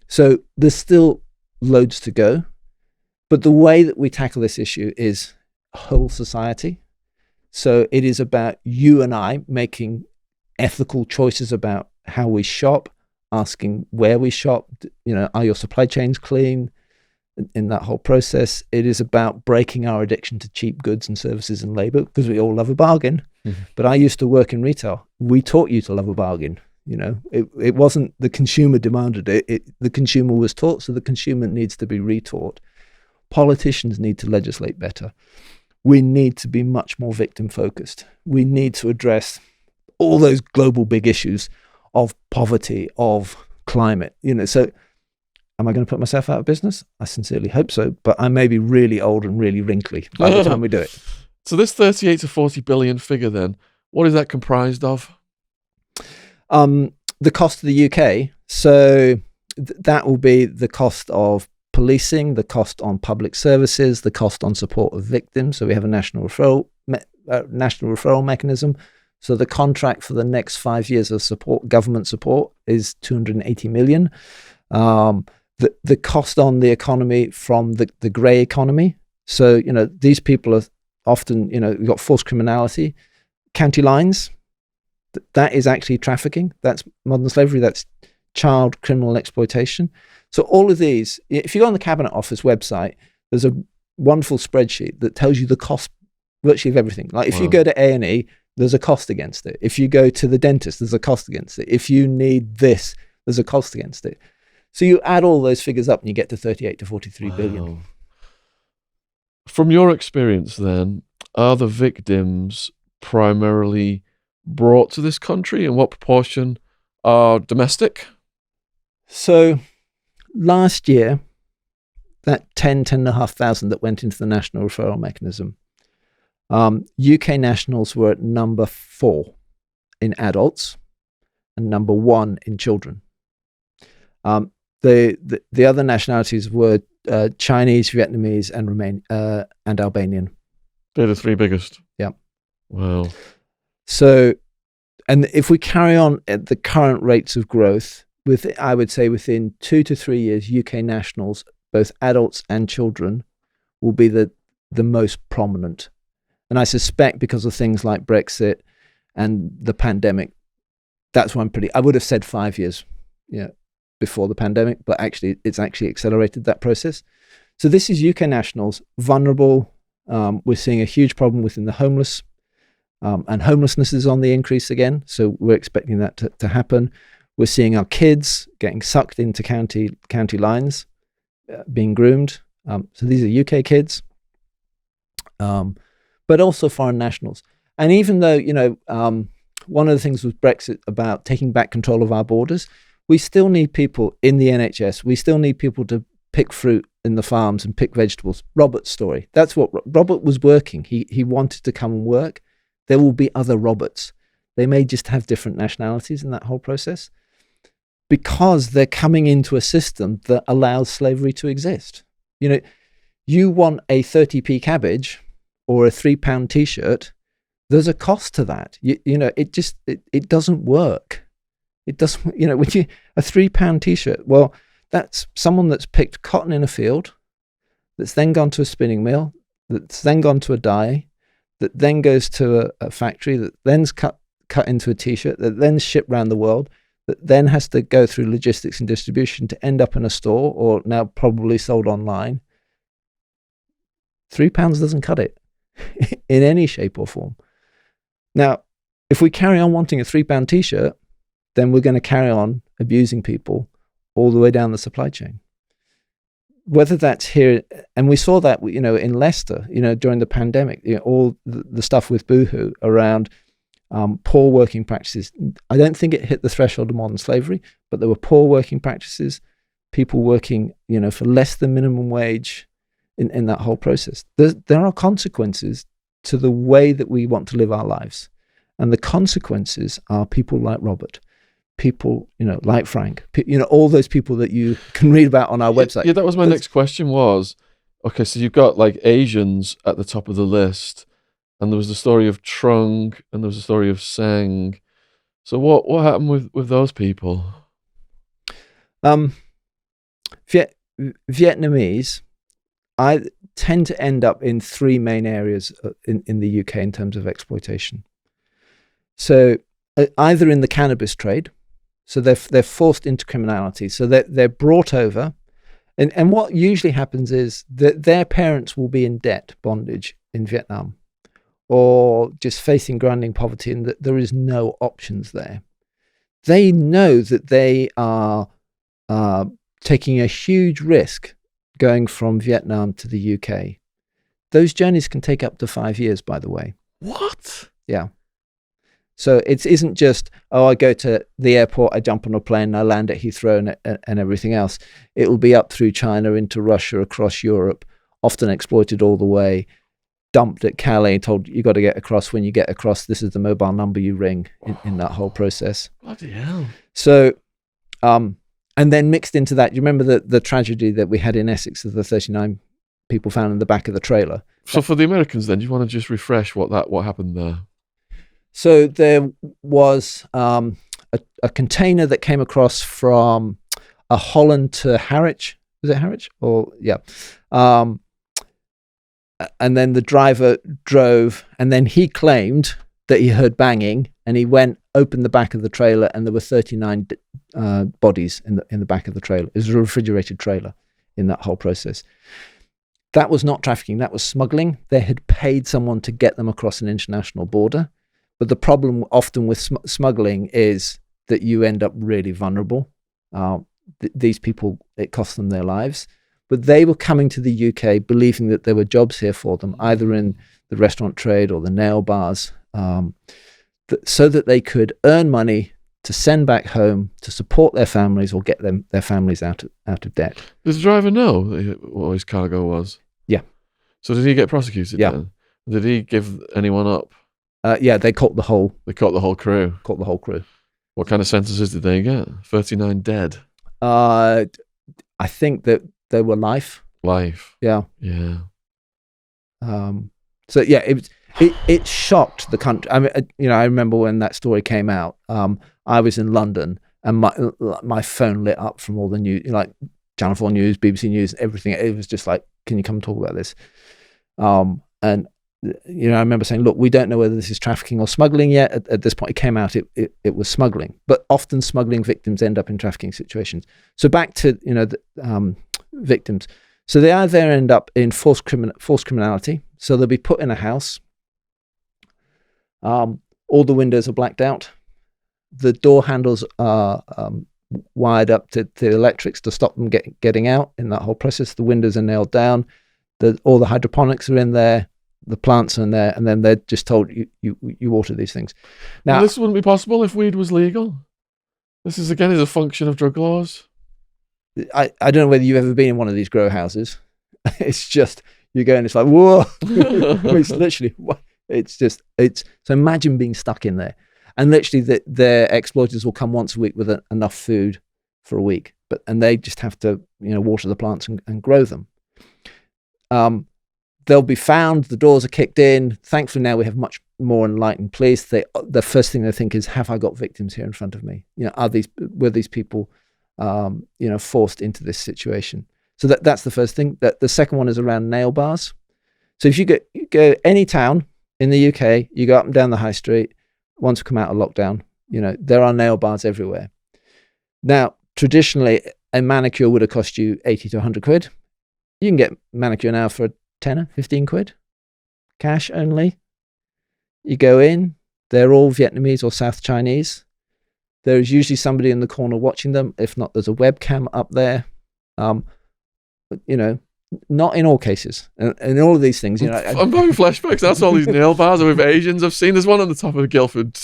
So there's still loads to go. But the way that we tackle this issue is whole society. So it is about you and I making ethical choices about how we shop, asking where we shop, are your supply chains clean in that whole process. It is about breaking our addiction to cheap goods and services and labor, because we all love a bargain. Mm-hmm. But I used to work in retail. We taught you to love a bargain. It wasn't the consumer demanded it. The consumer was taught, so the consumer needs to be retaught. Politicians need to legislate better. We need to be much more victim focused. We need to address all those global big issues of poverty, of climate. So am I going to put myself out of business? I sincerely hope so, but I may be really old and really wrinkly by the time we do it. So this 38 to 40 billion figure then, what is that comprised of? The cost of the UK. So that will be the cost of policing, the cost on public services, the cost on support of victims. So we have a national referral mechanism. So the contract for the next 5 years of support, government support, is 280 million. The cost on the economy from the grey economy. So, these people are often, you've got forced criminality, county lines. That is actually trafficking. That's modern slavery. That's child criminal exploitation. So all of these, if you go on the Cabinet Office website, there's a wonderful spreadsheet that tells you the cost virtually of everything. Like if you go to A&E, there's a cost against it. If you go to the dentist, there's a cost against it. If you need this, there's a cost against it. So you add all those figures up and you get to 38 to 43 billion. From your experience then, are the victims primarily brought to this country, and what proportion are domestic? So last year, that 10,500 that went into the national referral mechanism, UK nationals were at number 4 in adults and number 1 in children. The other nationalities were Chinese, Vietnamese, and Albanian. They're the 3 biggest. Yeah. Wow. So, and if we carry on at the current rates of growth, I would say within 2 to 3 years, UK nationals, both adults and children, will be the most prominent. And I suspect because of things like Brexit and the pandemic, that's why I would have said 5 years, before the pandemic, but actually it's accelerated that process. So this is UK nationals, vulnerable. We're seeing a huge problem within the homeless, and homelessness is on the increase again. So we're expecting that to happen. We're seeing our kids getting sucked into county lines, being groomed. So these are UK kids, but also foreign nationals. And even though, one of the things with Brexit about taking back control of our borders, we still need people in the NHS. We still need people to pick fruit in the farms and pick vegetables. Robert's story. That's what Robert was working. He wanted to come and work. There will be other Roberts. They may just have different nationalities in that whole process because they're coming into a system that allows slavery to exist. You want a 30p cabbage or a £3 t-shirt. There's a cost to that. It doesn't work. It doesn't, when a £3 t-shirt, well, that's someone that's picked cotton in a field, that's then gone to a spinning mill, that's then gone to a dye, that then goes to a factory, that then's cut into a t-shirt, that then shipped around the world, that then has to go through logistics and distribution to end up in a store or now probably sold online. £3 doesn't cut it in any shape or form. Now, if we carry on wanting a £3 t-shirt, then we're going to carry on abusing people all the way down the supply chain. Whether that's here, and we saw that, in Leicester, during the pandemic, all the stuff with Boohoo around poor working practices. I don't think it hit the threshold of modern slavery, but there were poor working practices, people working, for less than minimum wage in that whole process. There are consequences to the way that we want to live our lives. And the consequences are people like Robert, people, like Frank, all those people that you can read about on our website. Yeah, that was my next question was, okay, so you've got like Asians at the top of the list, and there was the story of Trung, and there was the story of Sang. So what happened with those people? Vietnamese, I tend to end up in 3 main areas in the UK in terms of exploitation. So either in the cannabis trade, so they're forced into criminality. So they're brought over, and what usually happens is that their parents will be in debt bondage in Vietnam, or just facing grinding poverty, and that there is no options there. They know that they are taking a huge risk going from Vietnam to the UK. Those journeys can take up to 5 years, by the way. What? Yeah. So it isn't just, I go to the airport, I jump on a plane, I land at Heathrow and everything else. It will be up through China, into Russia, across Europe, often exploited all the way, dumped at Calais, told you got to get across. When you get across, this is the mobile number you ring in that whole process. Bloody hell. So, and then mixed into that, you remember the tragedy that we had in Essex of the 39 people found in the back of the trailer? So for the Americans then, do you want to just refresh what happened there? So there was a container that came across from Holland to Harwich. Was it Harwich? Or yeah. And then the driver drove, and then he claimed that he heard banging, and he went, opened the back of the trailer, and there were 39 bodies in the back of the trailer. It was a refrigerated trailer in that whole process. That was not trafficking. That was smuggling. They had paid someone to get them across an international border. But the problem often with smuggling is that you end up really vulnerable. These people, it cost them their lives. But they were coming to the UK believing that there were jobs here for them, either in the restaurant trade or the nail bars, so that they could earn money, to send back home to support their families or get their families out of debt. Does the driver know what his cargo was? Yeah. So did he get prosecuted then? Did he give anyone up? Yeah, they caught the whole. They caught the whole crew. Caught the whole crew. What kind of sentences did they get? 39 dead. I think that they were life. Life. Yeah. Yeah. So yeah, it shocked the country. I mean, I remember when that story came out. I was in London, and my phone lit up from all the news, like Channel 4 News, BBC News, everything. It was just like, can you come talk about this? And I remember saying, look, we don't know whether this is trafficking or smuggling yet. At this point, it came out it was smuggling, but often smuggling victims end up in trafficking situations. So back to the victims. So they either end up in forced criminality. So they'll be put in a house. All the windows are blacked out. The door handles are wired up to the electrics to stop them getting out in that whole process. The windows are nailed down. All the hydroponics are in there. The plants are in there. And then they're just told, you water these things. Now, this wouldn't be possible if weed was legal. This is, again, a function of drug laws. I don't know whether you've ever been in one of these grow houses. It's just, you go and it's like, whoa. It's literally, so imagine being stuck in there. And literally their exploiters will come once a week with enough food for a week. And they just have to, water the plants and grow them. They'll be found, the doors are kicked in. Thankfully now we have much more enlightened police. The first thing they think is, have I got victims here in front of me? Were these people forced into this situation? So that's the first thing. The second one is around nail bars. So if you go any town in the UK, you go up and down the high street, once we come out of lockdown, there are nail bars everywhere. Now, traditionally, a manicure would have cost you 80 to 100 quid. You can get manicure now for 10, 15 quid. Cash only. You go in, they're all Vietnamese or South Chinese. There's usually somebody in the corner watching them. If not, there's a webcam up there. Not in all cases. And in all of these things, I'm having flashbacks. That's all these nail bars with Asians. I've seen there's one on the top of Guildford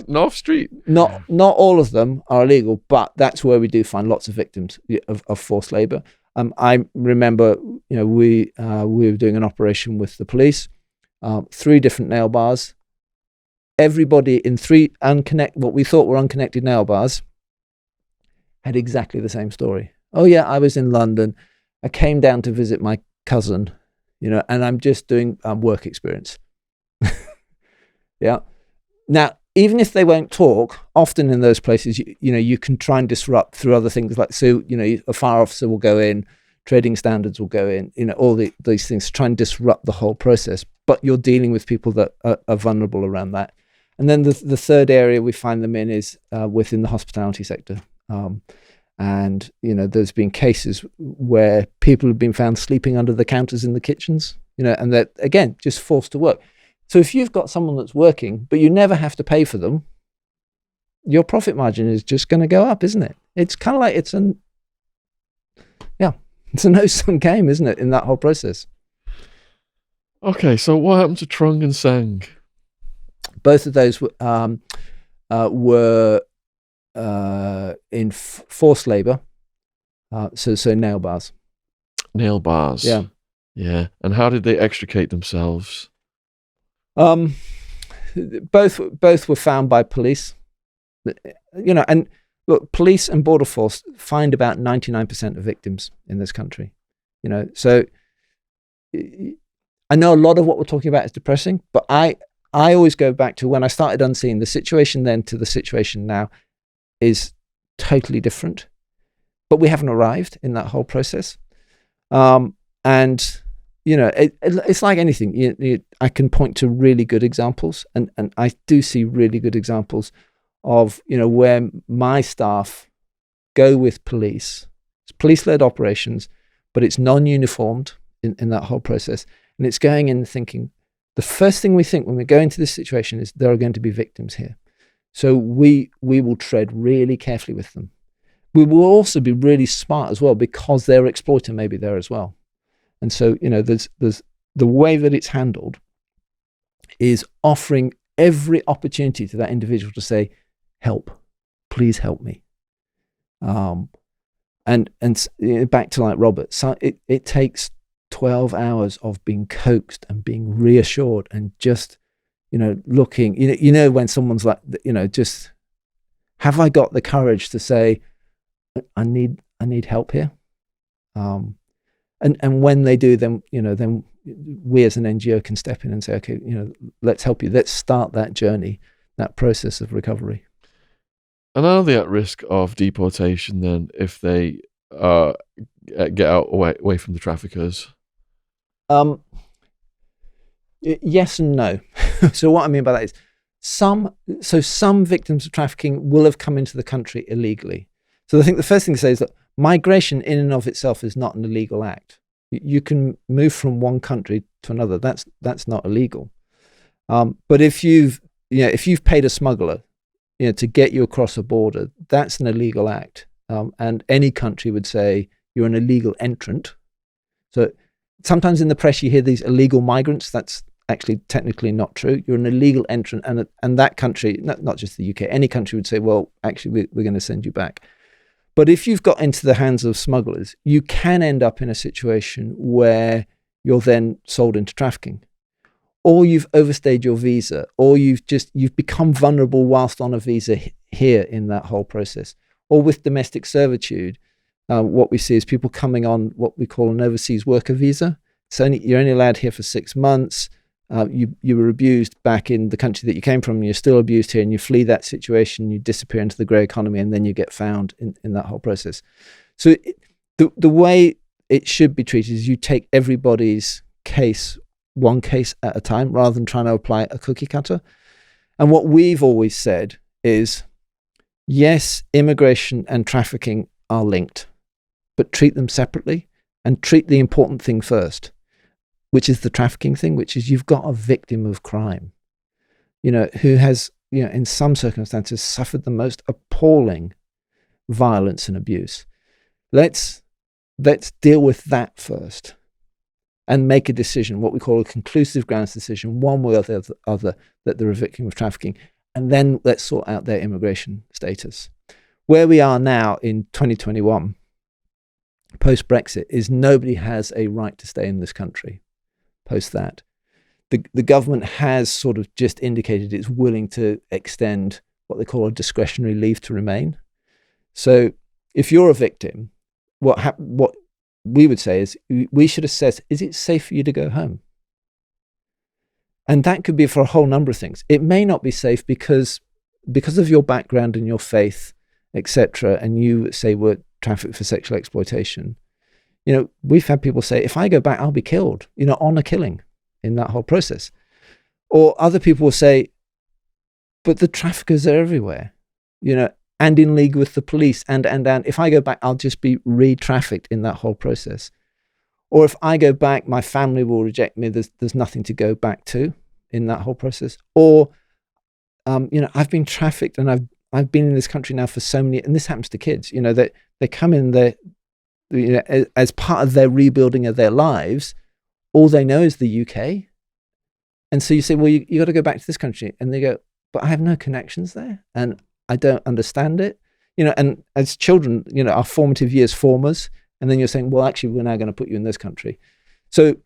North Street. Not all of them are illegal, but that's where we do find lots of victims of forced labor. I remember, we were doing an operation with the police, 3 different nail bars. Everybody in 3 what we thought were unconnected nail bars had exactly the same story. Oh yeah, I was in London. I came down to visit my cousin, and I'm just doing work experience. Yeah. Now, even if they won't talk, often in those places, you can try and disrupt through other things. Like, so, a fire officer will go in, trading standards will go in, all these things to try and disrupt the whole process. But you're dealing with people that are vulnerable around that. And then the third area we find them in is within the hospitality sector. And, there's been cases where people have been found sleeping under the counters in the kitchens, and they're, again, just forced to work. So if you've got someone that's working, but you never have to pay for them, your profit margin is just going to go up, isn't it? It's kind of like it's a no-sum game, isn't it, in that whole process? Okay, so what happened to Trung and Sang? Both of those were in forced labor, so nail bars. Nail bars. Yeah. And how did they extricate themselves? Both were found by police. And look, police and border force find about 99% of victims in this country. So I know a lot of what we're talking about is depressing, but I always go back to when I started Unseen. The situation then to the situation now is totally different, but we haven't arrived in that whole process. It's like anything. I can point to really good examples, and I do see really good examples of where my staff go with police. It's police-led operations, but it's non-uniformed in that whole process, and it's going in thinking the first thing we think when we go into this situation is there are going to be victims here. So we will tread really carefully with them. We will also be really smart as well because their exploiter may be there as well. And so, there's the way that it's handled is offering every opportunity to that individual to say, help, please help me. And back to like Robert, so it takes 12 hours of being coaxed and being reassured and just, looking, when someone's like, just, have I got the courage to say, I need help here? And when they do, then we as an NGO can step in and say, okay, let's help you. Let's start that journey, that process of recovery. And are they at risk of deportation then if they get out away from the traffickers? Yes and no. So what I mean by that is some victims of trafficking will have come into the country illegally. So I think the first thing to say is that migration in and of itself is not an illegal act. You can move from one country to another. That's not illegal. But if you've paid a smuggler, to get you across a border, that's an illegal act. And any country would say you're an illegal entrant. So sometimes in the press you hear these illegal migrants. That's actually technically not true. You're an illegal entrant, and that country, not just the UK, any country would say, well, actually we're going to send you back. But if you've got into the hands of smugglers, you can end up in a situation where you're then sold into trafficking, or you've overstayed your visa, or you've become vulnerable whilst on a visa here in that whole process. Or with domestic servitude, what we see is people coming on what we call an overseas worker visa. You're only allowed here for 6 months. You were abused back in the country that you came from, and you're still abused here, and you flee that situation, you disappear into the grey economy, and then you get found in that whole process. So the way it should be treated is you take everybody's case, one case at a time, rather than trying to apply a cookie cutter. And what we've always said is, yes, immigration and trafficking are linked, but treat them separately and treat the important thing first, which is the trafficking thing, which is you've got a victim of crime, who has, in some circumstances suffered the most appalling violence and abuse. Let's deal with that first and make a decision, what we call a conclusive grounds decision, one way or the other, that they're a victim of trafficking. And then let's sort out their immigration status. Where we are now in 2021, post-Brexit, is nobody has a right to stay in this country post that. The government has sort of just indicated it's willing to extend what they call a discretionary leave to remain. So if you're a victim, what we would say is we should assess, is it safe for you to go home? And that could be for a whole number of things. It may not be safe because of your background and your faith, etc., and you say were trafficked for sexual exploitation. We've had people say, if I go back, I'll be killed, on a killing in that whole process. Or other people will say, but the traffickers are everywhere, and in league with the police, and if I go back, I'll just be re-trafficked in that whole process. Or if I go back, my family will reject me. There's nothing to go back to in that whole process. Or, I've been trafficked and I've been in this country now for so many, and this happens to kids, that they come in there, as part of their rebuilding of their lives, all they know is the UK. And so you say, well, you got to go back to this country. And they go, but I have no connections there and I don't understand it. And as children, our formative years form us. And then you're saying, well, actually, we're now going to put you in this country. So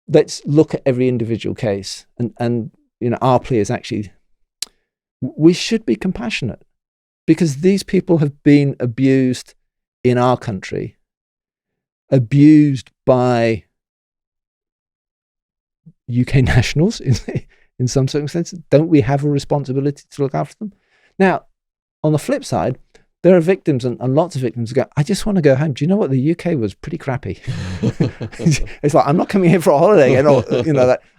let's look at every individual case. And our plea is actually, we should be compassionate, because these people have been abused in our country, abused by UK nationals in some circumstances. Don't we have a responsibility to look after them? Now, on the flip side, there are victims and lots of victims who go, I just want to go home. Do you know what? The UK was pretty crappy. It's like, I'm not coming here for a holiday.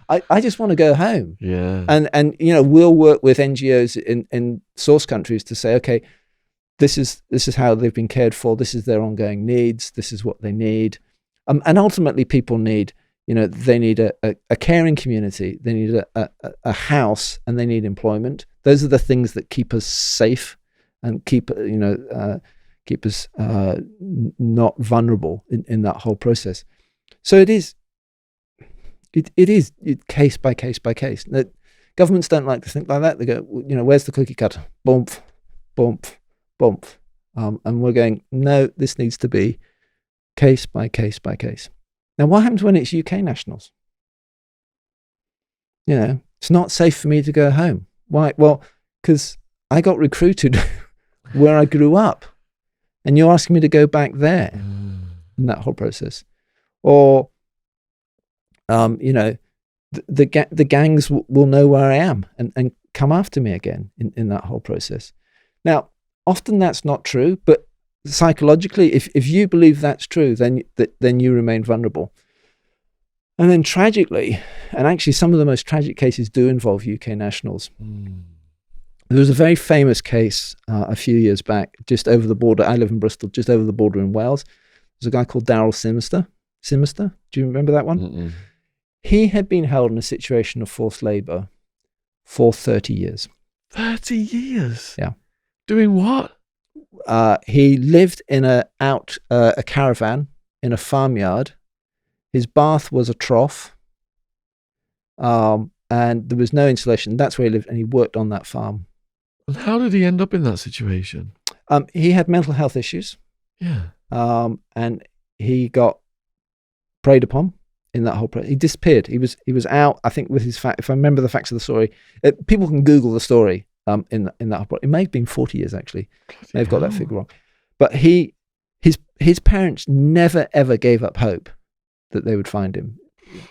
I just want to go home. Yeah. And we'll work with NGOs in source countries to say, okay, this is how they've been cared for. This is their ongoing needs. This is what they need. And ultimately people need, they need a caring community. They need a house, and they need employment. Those are the things that keep us safe and keep us not vulnerable in that whole process. So it is case by case by case. Governments don't like to think like that. They go, where's the cookie cutter? Bump, bump, bump. And we're going, no, this needs to be case by case by case. Now, what happens when it's UK nationals? It's not safe for me to go home. Why? Well, because I got recruited where I grew up, and you're asking me to go back there in that whole process. Or, the gangs will know where I am and come after me again in that whole process. Now, often that's not true, but psychologically, if you believe that's true, then you remain vulnerable. And then tragically, and actually some of the most tragic cases do involve UK nationals. There was a very famous case a few years back, just over the border. I live in Bristol, just over the border in Wales. There's a guy called Daryl Simister. Do you remember that one? Mm-mm. He had been held in a situation of forced labour for 30 years. 30 years? Yeah. Doing what? He lived in a caravan in a farmyard. His bath was a trough, and there was no insulation. That's where he lived, and he worked on that farm. And how did he end up in that situation? He had mental health issues. Yeah. And he got preyed upon in that whole process. He disappeared. He was out, I think, with his if I remember the facts of the story. People can Google the story in that whole process. It may have been 40 years, actually. May have got that figure wrong. But his parents never, ever gave up hope that they would find him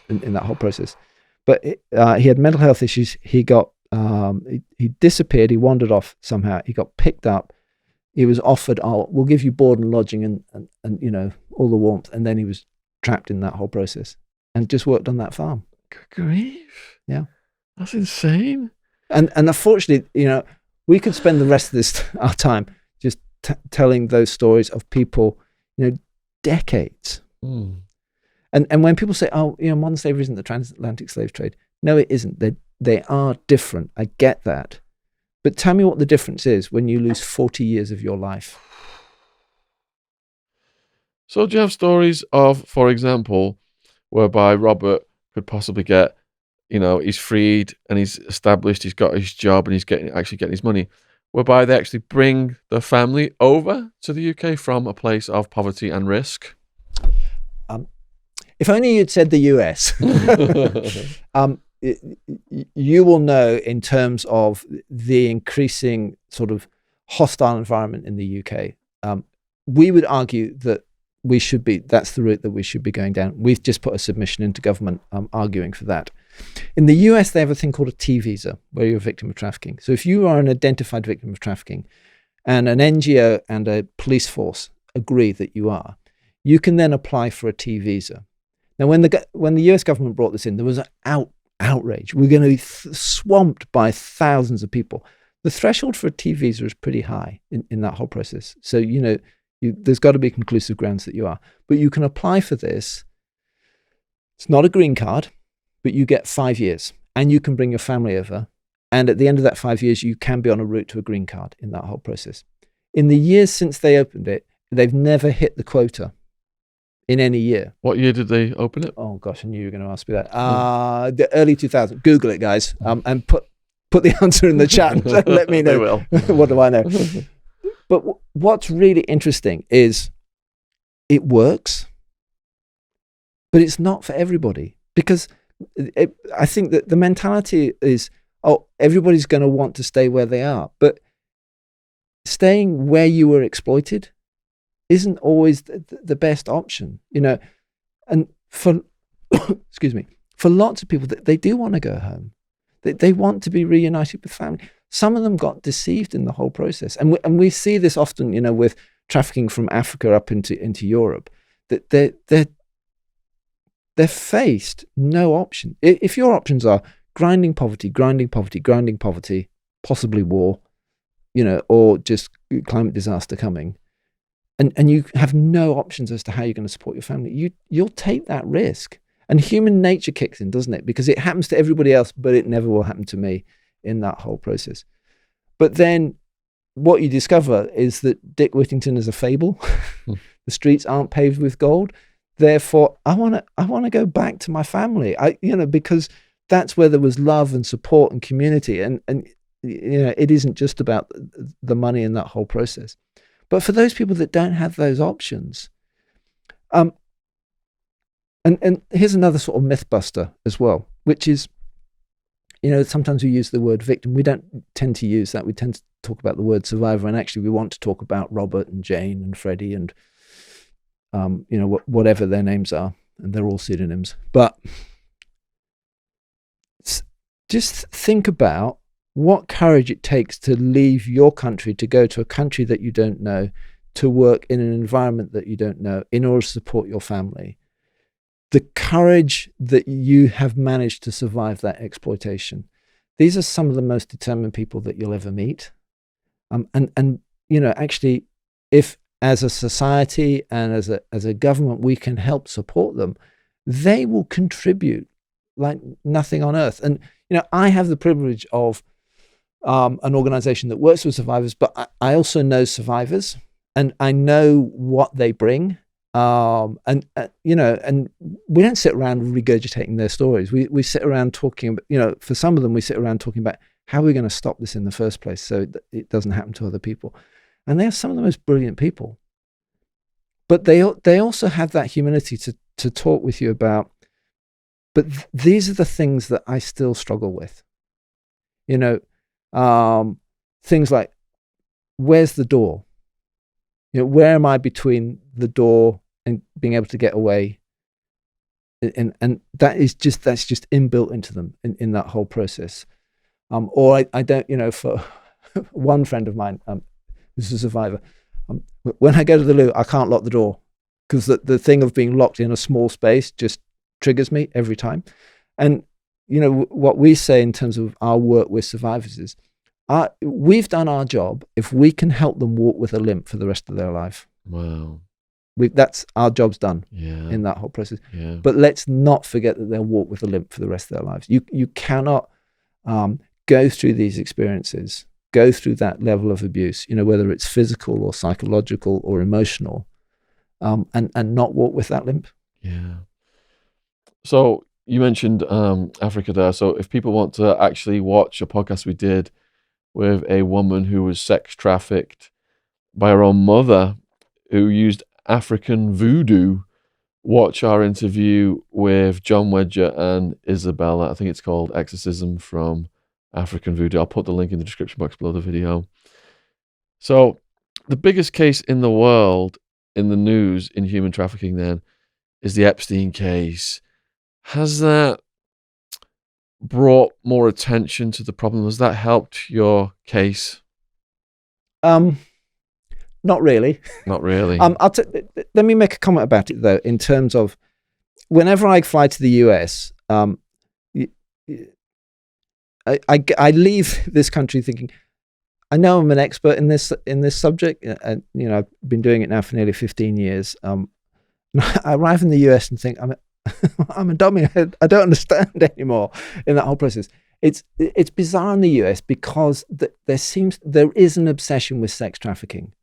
in that whole process. But he had mental health issues. He got he disappeared. He wandered off somehow. He got picked up. He was offered, we'll give you board and lodging and all the warmth. And then he was trapped in that whole process and just worked on that farm. Good grief. Yeah. That's insane. And unfortunately, we could spend the rest of our time just telling those stories of people, decades. Mm. And when people say, modern slavery isn't the transatlantic slave trade. No, it isn't. They are different. I get that. But tell me what the difference is when you lose 40 years of your life. So do you have stories of, for example, whereby Robert could possibly get, he's freed and he's established, he's got his job and he's actually getting his money, whereby they actually bring the family over to the UK from a place of poverty and risk? If only you'd said the US. You will know in terms of the increasing sort of hostile environment in the UK. We would argue that that's the route that we should be going down. We've just put a submission into government arguing for that. In the US, they have a thing called a T visa, where you're a victim of trafficking. So if you are an identified victim of trafficking and an NGO and a police force agree that you are, you can then apply for a T visa. Now, when the US government brought this in, there was an outrage. We're going to be swamped by thousands of people. The threshold for a T visa is pretty high in that whole process. So, there's got to be conclusive grounds that you are. But you can apply for this. It's not a green card, but you get 5 years and you can bring your family over. And at the end of that 5 years, you can be on a route to a green card in that whole process. In the years since they opened it, they've never hit the quota in any year. What year did they open it? Oh gosh, I knew you were going to ask me that. The early 2000s. Google it, guys, and put the answer in the chat. Let me know. They will. What do I know? But what's really interesting is it works, but it's not for everybody, because I think that the mentality is, everybody's going to want to stay where they are, but staying where you were exploited isn't always the best option, and for excuse me, for lots of people, they do want to go home. They want to be reunited with family. Some of them got deceived in the whole process, and we see this often, with trafficking from Africa up into Europe, that they're faced no option. If your options are grinding poverty, possibly war, or just climate disaster coming, and you have no options as to how you're going to support your family, you'll take that risk. And human nature kicks in, doesn't it? Because it happens to everybody else, but it never will happen to me in that whole process. But then what you discover is that Dick Whittington is a fable. The streets aren't paved with gold. Therefore, I want to go back to my family. Because that's where there was love and support and community. And it isn't just about the money in that whole process. But for those people that don't have those options, and here's another sort of myth buster as well, which is, sometimes we use the word victim. We don't tend to use that. We tend to talk about the word survivor, and actually we want to talk about Robert and Jane and Freddie and whatever their names are, and they're all pseudonyms. But just think about what courage it takes to leave your country, to go to a country that you don't know, to work in an environment that you don't know in order to support your family. The courage that you have managed to survive that exploitation. These are some of the most determined people that you'll ever meet. Actually, if as a society and as a government we can help support them, they will contribute like nothing on earth. And I have the privilege of an organization that works with survivors, but I also know survivors, and I know what they bring. And we don't sit around regurgitating their stories. We sit around talking, for some of them, we sit around talking about how we're going to stop this in the first place so that it doesn't happen to other people. And they are some of the most brilliant people. But they also have that humility to talk with you about, but these are the things that I still struggle with. Things like, where's the door? Where am I between the door and being able to get away? And that's just inbuilt into them in that whole process. Or I don't, for one friend of mine, who's a survivor, when I go to the loo, I can't lock the door because the thing of being locked in a small space just triggers me every time. And what we say in terms of our work with survivors is, we've done our job if we can help them walk with a limp for the rest of their life. Wow. That's our job's done. Yeah. In that whole process. Yeah. But let's not forget that they'll walk with a limp for the rest of their lives. You cannot go through these experiences, go through that level of abuse, whether it's physical or psychological or emotional, and not walk with that limp. Yeah. So you mentioned Africa there. So if people want to actually watch a podcast we did with a woman who was sex trafficked by her own mother, who used African voodoo, watch our interview with John Wedger and Isabella. I think it's called Exorcism from African Voodoo. I'll put the link in the description box below the video. So the biggest case in the world in the news in human trafficking then is the Epstein case. Has that brought more attention to the problem? Has that helped your case? Not really. Not really. Let me make a comment about it though, in terms of whenever I fly to the US, I leave this country thinking, I know I'm an expert in this subject, and I've been doing it now for nearly 15 years. I arrive in the US and think I'm a dummy. I don't understand anymore in that whole process. It's bizarre in the US because there is an obsession with sex trafficking.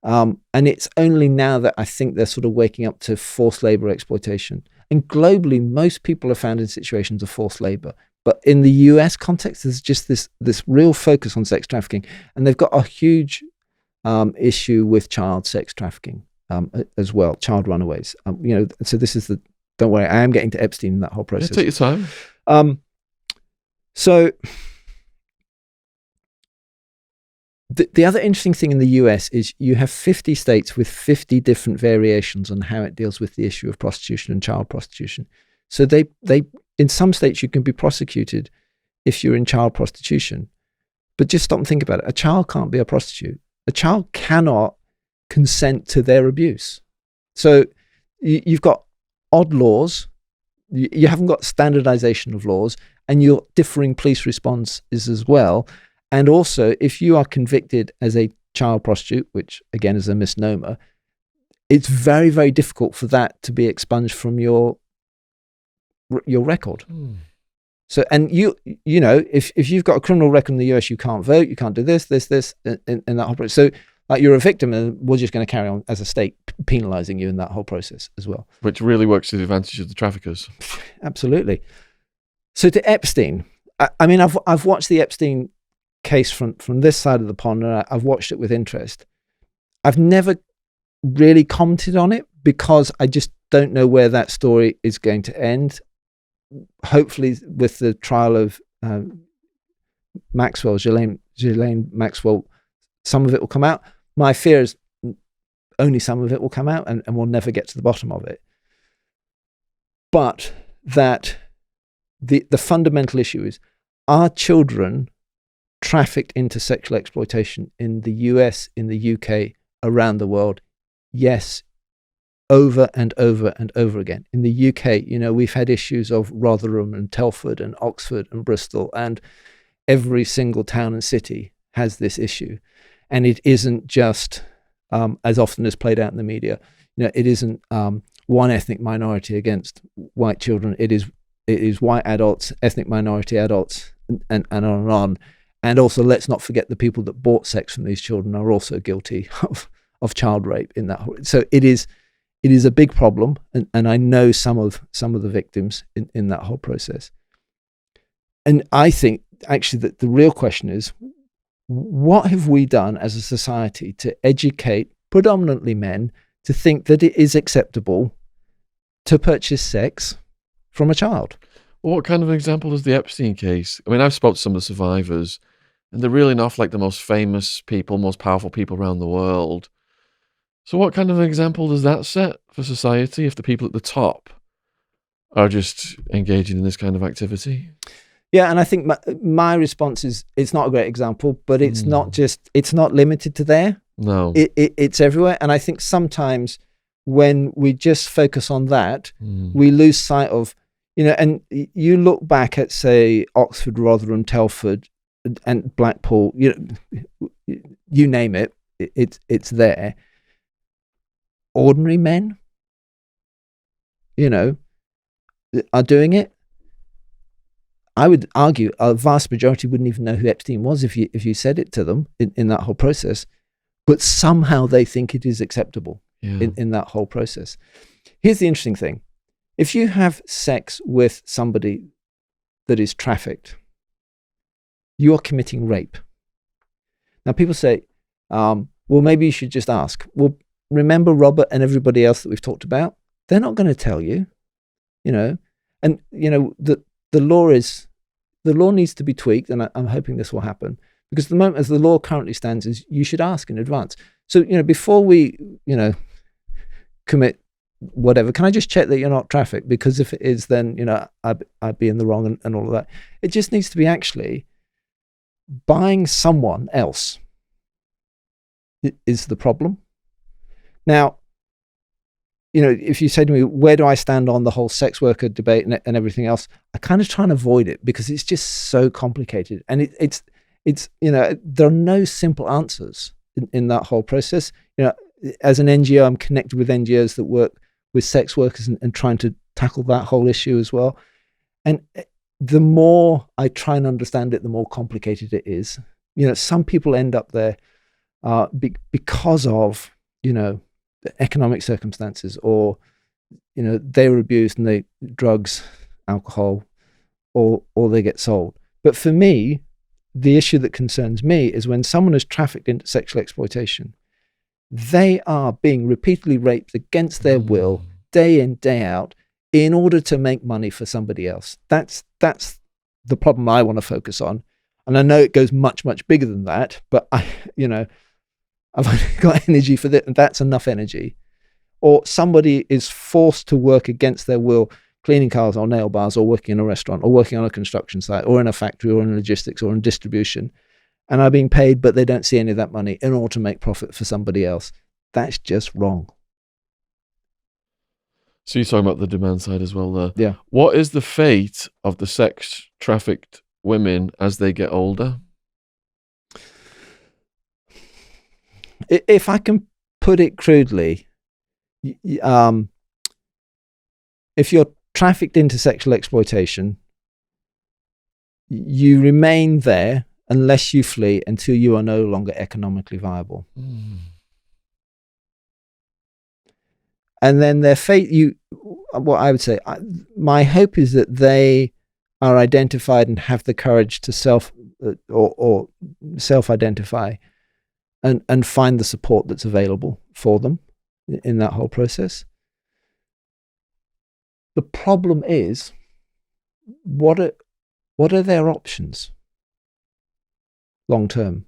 And it's only now that I think they're sort of waking up to forced labor exploitation. And globally, most people are found in situations of forced labor. But in the US context, there's just this real focus on sex trafficking. And they've got a huge issue with child sex trafficking as well, child runaways. So this is don't worry, I am getting to Epstein in that whole process. Yeah, take your time. So the other interesting thing in the US is you have 50 states with 50 different variations on how it deals with the issue of prostitution and child prostitution. So they in some states you can be prosecuted if you're in child prostitution. But just stop and think about it. A child can't be a prostitute. A child cannot consent to their abuse. So you've got odd laws. You haven't got standardization of laws, and your differing police responses as well. And also, if you are convicted as a child prostitute, which again is a misnomer, it's very, very difficult for that to be expunged from your record. So, and if you've got a criminal record in the US, you can't vote, you can't do this, and that whole process. So, like, you're a victim, and we're just going to carry on as a state penalizing you in that whole process as well. Which really works to the advantage of the traffickers. Absolutely. So to Epstein, I mean, I've watched the Epstein case from this side of the pond, and I've watched it with interest. I've never really commented on it because I just don't know where that story is going to end. Hopefully, with the trial of Maxwell, Ghislaine Maxwell, some of it will come out. My fear is only some of it will come out, and we'll never get to the bottom of it. But that the fundamental issue is, are children trafficked into sexual exploitation in the US, in the UK, around the world? Yes, over and over and over again. In the UK, we've had issues of Rotherham and Telford and Oxford and Bristol, and every single town and city has this issue. And it isn't just, as often as played out in the media, it isn't one ethnic minority against white children. It is white adults, ethnic minority adults, and on and on. And also, let's not forget the people that bought sex from these children are also guilty of child rape in that. So it is a big problem, and I know some of the victims in that whole process. And I think actually that the real question is, what have we done as a society to educate predominantly men to think that it is acceptable to purchase sex from a child? Well, what kind of an example is the Epstein case? I mean, I've spoken to some of the survivors, and they're really not like the most famous people, most powerful people around the world. So what kind of an example does that set for society if the people at the top are just engaging in this kind of activity? Yeah, and I think my response is, it's not a great example, but it's it's not limited to there. No. It's everywhere. And I think sometimes when we just focus on that, we lose sight of, and you look back at, say, Oxford, Rotherham, Telford, and Blackpool, you name it, it's there. Ordinary men, are doing it. I would argue a vast majority wouldn't even know who Epstein was if you said it to them in that whole process, but somehow they think it is acceptable in that whole process. Here's the interesting thing. If you have sex with somebody that is trafficked, you are committing rape. Now people say, well, maybe you should just ask. Well, remember Robert and everybody else that we've talked about? They're not going to tell you, and the law needs to be tweaked, and I'm hoping this will happen, because at the moment, as the law currently stands, is you should ask in advance. So, before we, commit whatever, can I just check that you're not trafficked? Because if it is, then, I'd be in the wrong and all of that. It just needs to be actually buying someone else is the problem. Now, if you say to me, where do I stand on the whole sex worker debate and everything else, I kind of try and avoid it because it's just so complicated. And it's there are no simple answers in that whole process. As an NGO, I'm connected with NGOs that work with sex workers and trying to tackle that whole issue as well. And the more I try and understand it, the more complicated it is. Some people end up there because of, economic circumstances, or they were abused and they drugs, alcohol, or they get sold. But for me, the issue that concerns me is when someone is trafficked into sexual exploitation, they are being repeatedly raped against their will, day in, day out, in order to make money for somebody else. That's the problem I want to focus on. And I know it goes much, much bigger than that, but I've only got energy for that, and that's enough energy. Or somebody is forced to work against their will, cleaning cars or nail bars, or working in a restaurant, or working on a construction site, or in a factory, or in logistics, or in distribution, and are being paid, but they don't see any of that money in order to make profit for somebody else. That's just wrong. So you're talking about the demand side as well there. Yeah. What is the fate of the sex trafficked women as they get older? If I can put it crudely, if you're trafficked into sexual exploitation, you remain there unless you flee until you are no longer economically viable. And then their fate, what I would say, my hope is that they are identified and have the courage to or self-identify and find the support that's available for them in that whole process. The problem is, what are their options long term?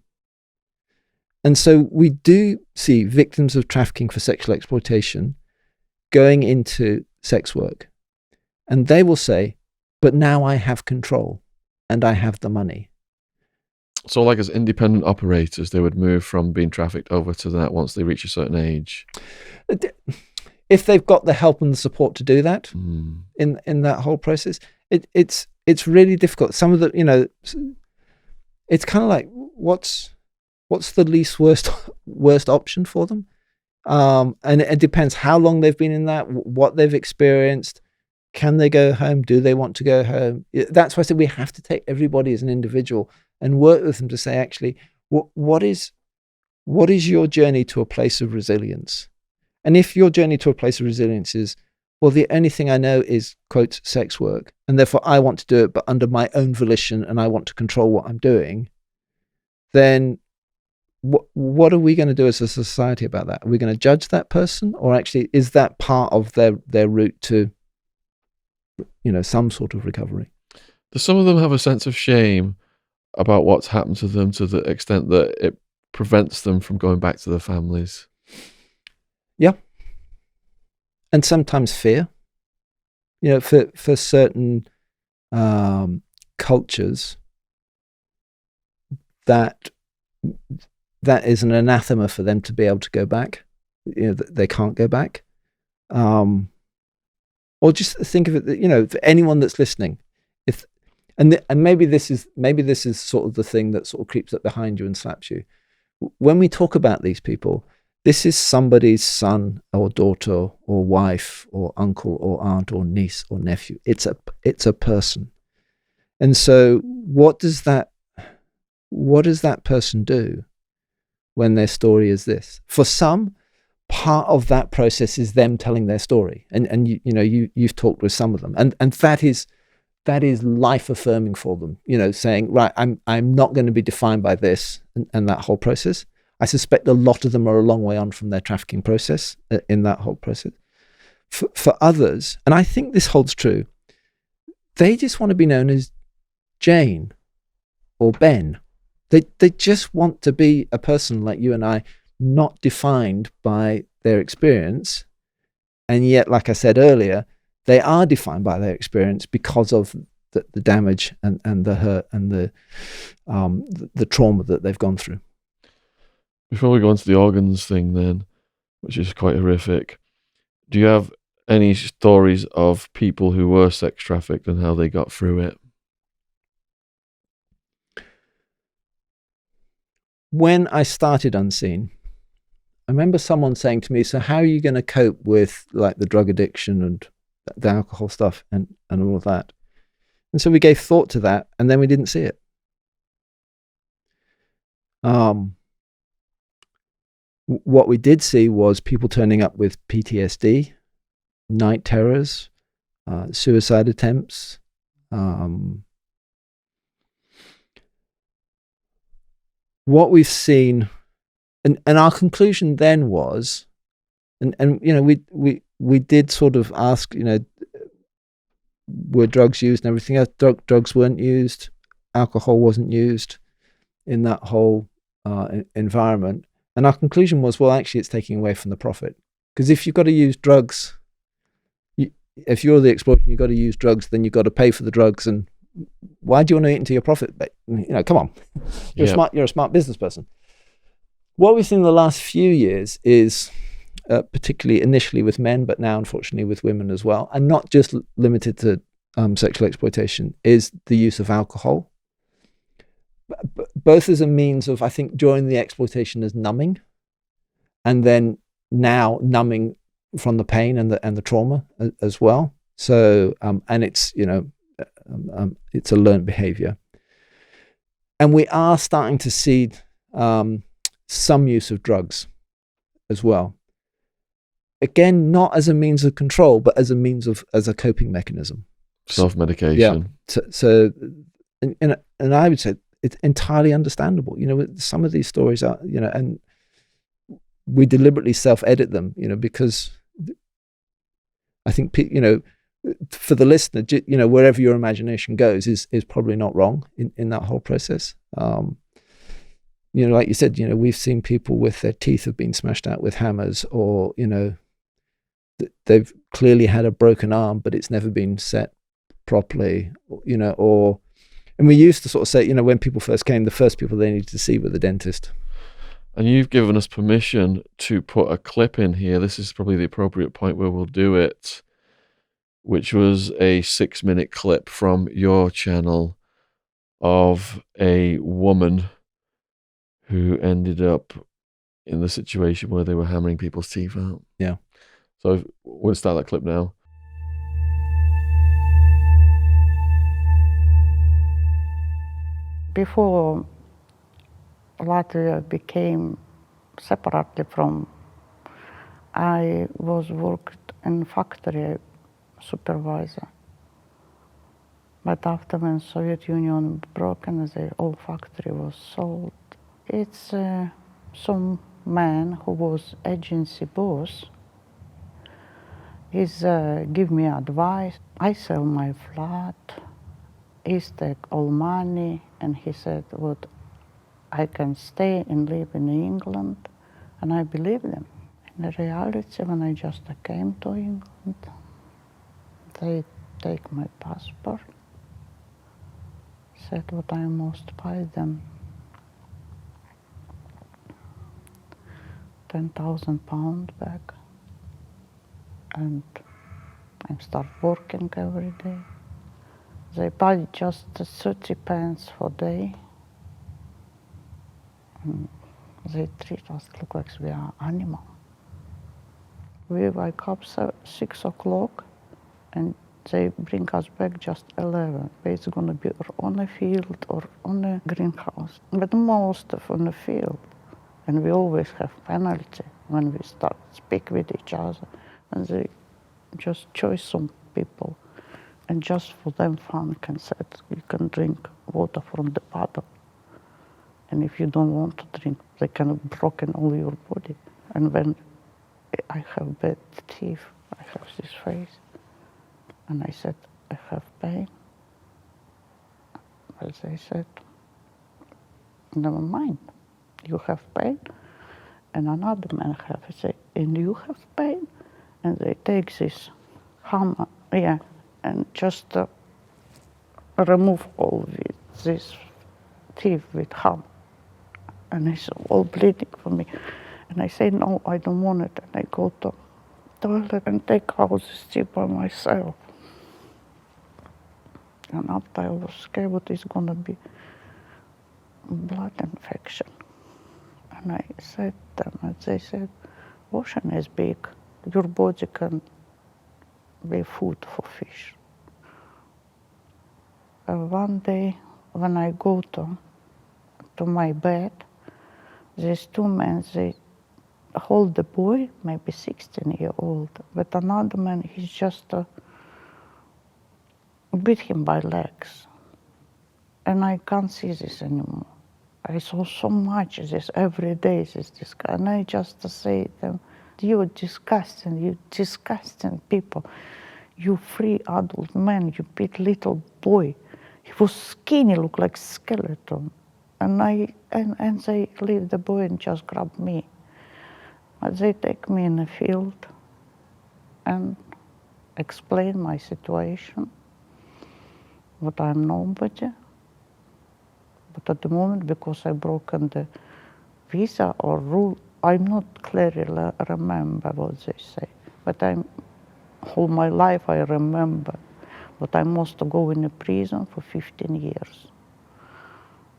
And so we do see victims of trafficking for sexual exploitation going into sex work, and they will say, but now I have control and I have the money. So like as independent operators, they would move from being trafficked over to that once they reach a certain age. If they've got the help and the support to do that in that whole process, it's really difficult. Some of the, it's kind of like, what's the least worst option for them? And it depends how long they've been in that, what they've experienced. Can they go home? Do they want to go home? That's why I said we have to take everybody as an individual and work with them to say, actually, what is your journey to a place of resilience? And if your journey to a place of resilience is, well, the only thing I know is, quote, sex work, and therefore I want to do it, but under my own volition, and I want to control what I'm doing, then what are we going to do as a society about that? Are we going to judge that person, or actually is that part of their route to, some sort of recovery? Do some of them have a sense of shame about what's happened to them to the extent that it prevents them from going back to their families? Yeah. And sometimes fear. For certain cultures, that is an anathema for them to be able to go back. They can't go back. Or just think of it, for anyone that's listening, and maybe this is sort of the thing that sort of creeps up behind you and slaps you. When we talk about these people, this is somebody's son or daughter or wife or uncle or aunt or niece or nephew. It's a person. And so what does that person do when their story is this? For some, part of that process is them telling their story. And you've talked with some of them. And that is life affirming for them, saying, right, I'm not going to be defined by this and that whole process. I suspect a lot of them are a long way on from their trafficking process in that whole process. For others, and I think this holds true, they just want to be known as Jane or Ben. They just want to be a person like you and I, not defined by their experience. And yet, like I said earlier, they are defined by their experience because of the damage and the hurt and the trauma that they've gone through. Before we go into the organs thing then, which is quite horrific, do you have any stories of people who were sex trafficked and how they got through it? When I started Unseen, I remember someone saying to me, so how are you going to cope with like the drug addiction and the alcohol stuff and all of that? And so we gave thought to that, and then we didn't see it. What we did see was people turning up with PTSD, night terrors, suicide attempts. What we've seen, and our conclusion then was, and we did sort of ask, were drugs used and everything else? Drugs weren't used, alcohol wasn't used in that whole environment. And our conclusion was, well, actually, it's taking away from the profit. Because if you've got to use drugs, if you're the exploiter, you've got to use drugs, then you've got to pay for the drugs. And why do you want to eat into your profit? But, come on, you're a smart business person. What we've seen in the last few years is, particularly initially with men, but now unfortunately with women as well, and not just limited to sexual exploitation, is the use of alcohol. Both as a means of, I think, during the exploitation as numbing, and then now numbing from the pain and the trauma as well. So, and it's, it's a learned behavior. And we are starting to see some use of drugs as well. Again, not as a means of control, but as a coping mechanism. Self-medication. Yeah. So and I would say it's entirely understandable. You know, some of these stories are, you know, and we deliberately self-edit them, you know, because I think, you know, for the listener, you know, wherever your imagination goes is probably not wrong in that whole process. You know, like you said, you know, we've seen people with their teeth have been smashed out with hammers, or, you know, they've clearly had a broken arm, but it's never been set properly, you know, and we used to sort of say, you know, when people first came, the first people they needed to see were the dentist. And you've given us permission to put a clip in here. This is probably the appropriate point where we'll do it, which was a 6-minute clip from your channel of a woman who ended up in the situation where they were hammering people's teeth out. Yeah. So we'll start that clip now. Before Latvia became separately from, I was worked in factory supervisor. But after when Soviet Union broke and the old factory was sold, it's some man who was agency boss. He's give me advice. I sell my flat. He's take all money, and he said, "What, I can stay and live in England," and I believe them. In the reality, when I just came to England, they take my passport. Said what I must pay them £10,000 back, and I start working every day. They pay just 30 pence for day. And they treat us like we are animal. We wake up 6 o'clock, and they bring us back just 11. It's gonna be on a field or on a greenhouse, but most of on the field. And we always have penalty when we start speak with each other, and they just choose some people, and just for them fun can say you can drink water from the bottle, and if you don't want to drink, they can have broken all your body. And when I have bad teeth, I have this face, and I said I have pain, but they said never mind, you have pain. And another man have, I say, and you have pain? And they take this hammer, and just remove all this teeth with hammer. And it's all bleeding for me. And I say, no, I don't want it. And I go to toilet and take out this teeth by myself. And after I was scared what is gonna be blood infection. And I said them, and they said, ocean is big, your body can be food for fish. One day when I go to my bed, these two men, they hold the boy, maybe 16-year-old, but another man, he's just beat him by legs. And I can't see this anymore. I saw so much of this every day, this and I just say to them, you disgusting people. You 3 adult men, you beat little boy. He was skinny, looked like skeleton. And they leave the boy and just grab me. But they take me in the field and explain my situation, what I'm nobody. But at the moment, because I broken the visa or rule, I'm not clearly remember what they say. But all my life I remember. But I must go in a prison for 15 years.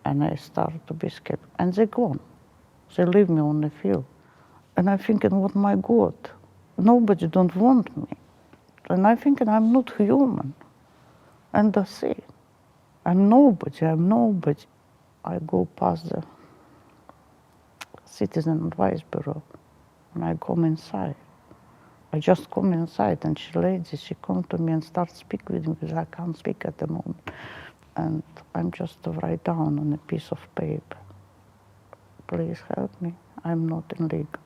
And I start to be scared. And they gone. They leave me on the field. And I'm thinking, what my God, nobody don't want me. And I'm thinking I'm not human. And that's it. I'm nobody. I go past the Citizen Advice Bureau, and I come inside. I just come inside, and she come to me and start speak with me because I can't speak at the moment. and I'm just to write down on a piece of paper, please help me, I'm not in legal.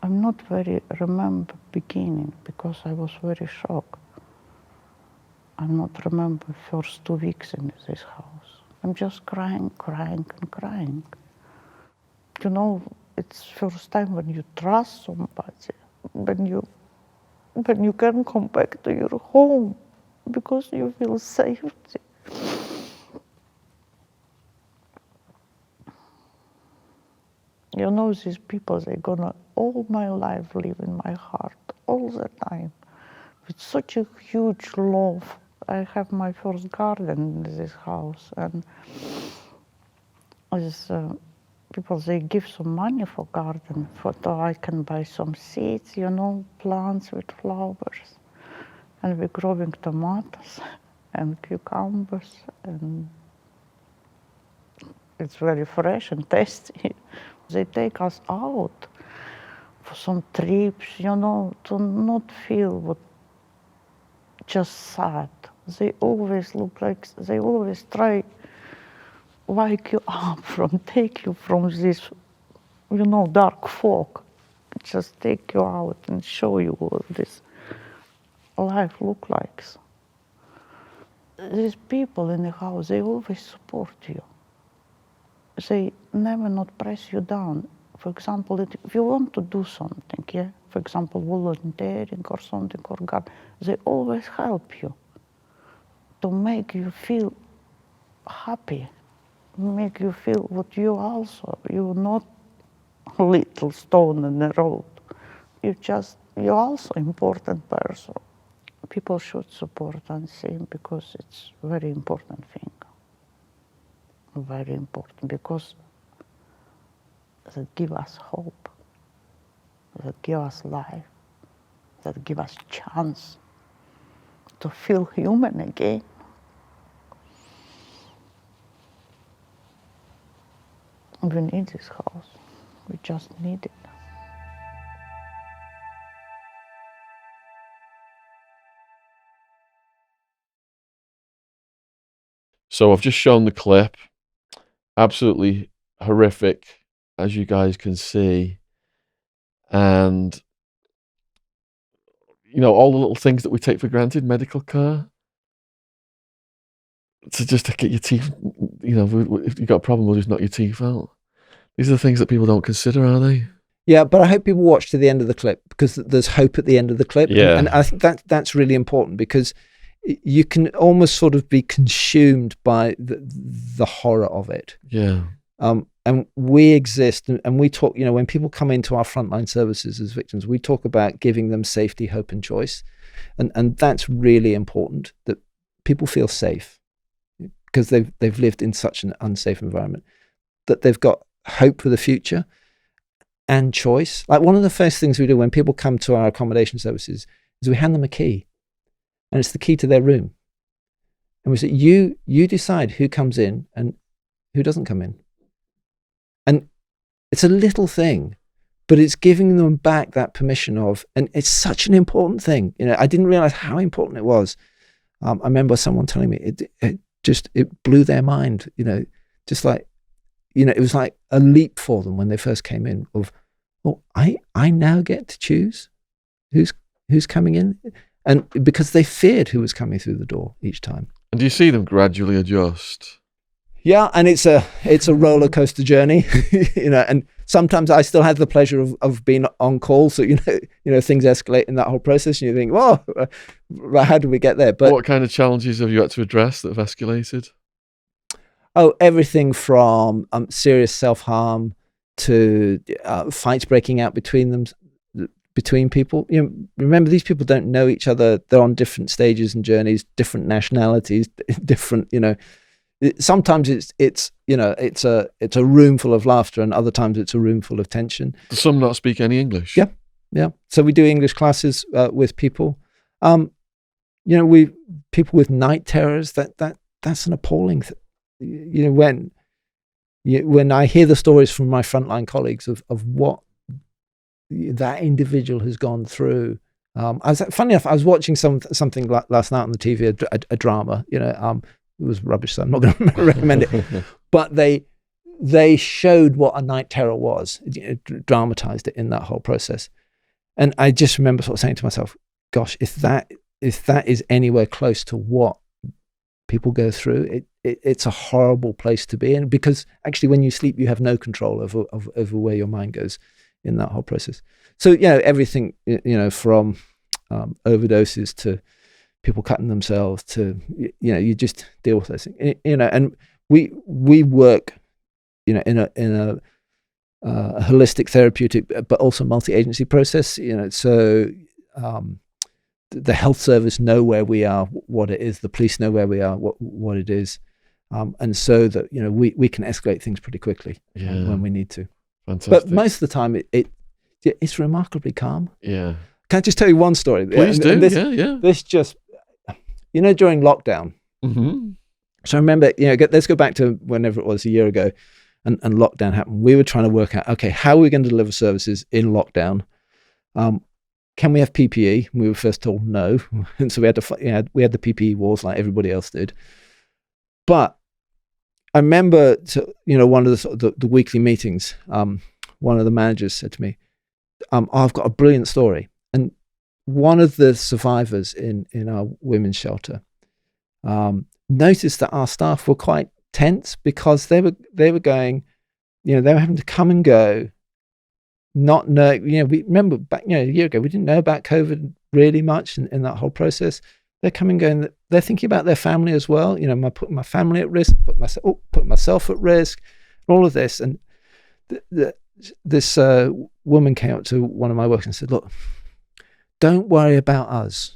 I'm not very remember beginning because I was very shocked. I'm not remember first 2 weeks in this house. I'm just crying and crying. You know, it's first time when you trust somebody, when you can come back to your home because you feel safety. You know, these people, they're gonna all my life live in my heart, all the time, with such a huge love. I have my first garden in this house, and as people, they give some money for garden, so I can buy some seeds, you know, plants with flowers. And we're growing tomatoes and cucumbers, and it's very fresh and tasty. They take us out for some trips, you know, to not feel what just sad. They always look like, they always try wake you up from, take you from this, you know, dark fog. Just take you out and show you what this life look like. These people in the house, they always support you. They never not press you down. For example, if you want to do something, yeah, for example, volunteering or something, or God, they always help you to make you feel happy, make you feel what you also, you're not a little stone in the road. You're also important person. People should support Unseen because it's a very important thing. Very important because that give us hope, that give us life, that give us chance to feel human again. We need this house. We just need it. So I've just shown the clip. Absolutely horrific, as you guys can see. And, you know, all the little things that we take for granted, medical care, to just to get your teeth, you know, if you've got a problem, we'll just knock your teeth out. These are the things that people don't consider, are they? Yeah, but I hope people watch to the end of the clip because there's hope at the end of the clip. Yeah. And I think that's really important because you can almost sort of be consumed by the horror of it. Yeah. And we exist and we talk, you know, when people come into our frontline services as victims, we talk about giving them safety, hope and choice. And that's really important, that people feel safe because they've lived in such an unsafe environment, that they've got hope for the future and choice. Like one of the first things we do when people come to our accommodation services is we hand them a key, and it's the key to their room. And we say, you decide who comes in and who doesn't come in. And it's a little thing, but it's giving them back that permission of, and it's such an important thing. You know, I didn't realize how important it was. I remember someone telling me it blew their mind, you know, just like, you know, it was like a leap for them when they first came in of, oh, I now get to choose who's coming in. And because they feared who was coming through the door each time. And do you see them gradually adjust? Yeah, and it's a roller coaster journey, you know. And sometimes I still have the pleasure of being on call, so you know things escalate in that whole process, and you think, "Whoa, how did we get there?" But what kind of challenges have you had to address that have escalated? Oh, everything from serious self-harm to fights breaking out between people. You know, remember, these people don't know each other. They're on different stages and journeys, different nationalities, different, you know. Sometimes it's you know, it's a room full of laughter, and other times it's a room full of tension. Do some not speak any English? Yeah. So we do English classes with people. You know, people with night terrors. That's an appalling thing. You know, when I hear the stories from my frontline colleagues of what that individual has gone through, Funny enough, I was watching something last night on the TV, a drama. It was rubbish, so I'm not going to recommend it. But they showed what a night terror was, dramatized it in that whole process. And I just remember sort of saying to myself, gosh, if that is anywhere close to what people go through, it's a horrible place to be in, because actually when you sleep, you have no control over where your mind goes in that whole process. So, everything, from overdoses to people cutting themselves to, you just deal with those things, and we work, in a holistic therapeutic, but also multi-agency process, so the health service know where we are, what it is, the police know where we are, what it is, and so that, we can escalate things pretty quickly when we need to. Fantastic. But most of the time it's remarkably calm. Yeah. Can I just tell you one story? Please do. This just, during lockdown. Mm-hmm. So I remember, let's go back to whenever it was, a year ago, and lockdown happened. We were trying to work out, okay, how are we going to deliver services in lockdown? Can we have PPE? We were first told no, and so we had the PPE wars like everybody else did. But I remember, one of the weekly meetings, one of the managers said to me, I've got a brilliant story. And one of the survivors in our women's shelter noticed that our staff were quite tense, because they were going, they were having to come and go, not know, we remember back, a year ago, we didn't know about COVID really much in that whole process. They're coming and going, they're thinking about their family as well. Putting my family at risk, put myself at risk, all of this. And this woman came up to one of my workers and said, look, don't worry about us.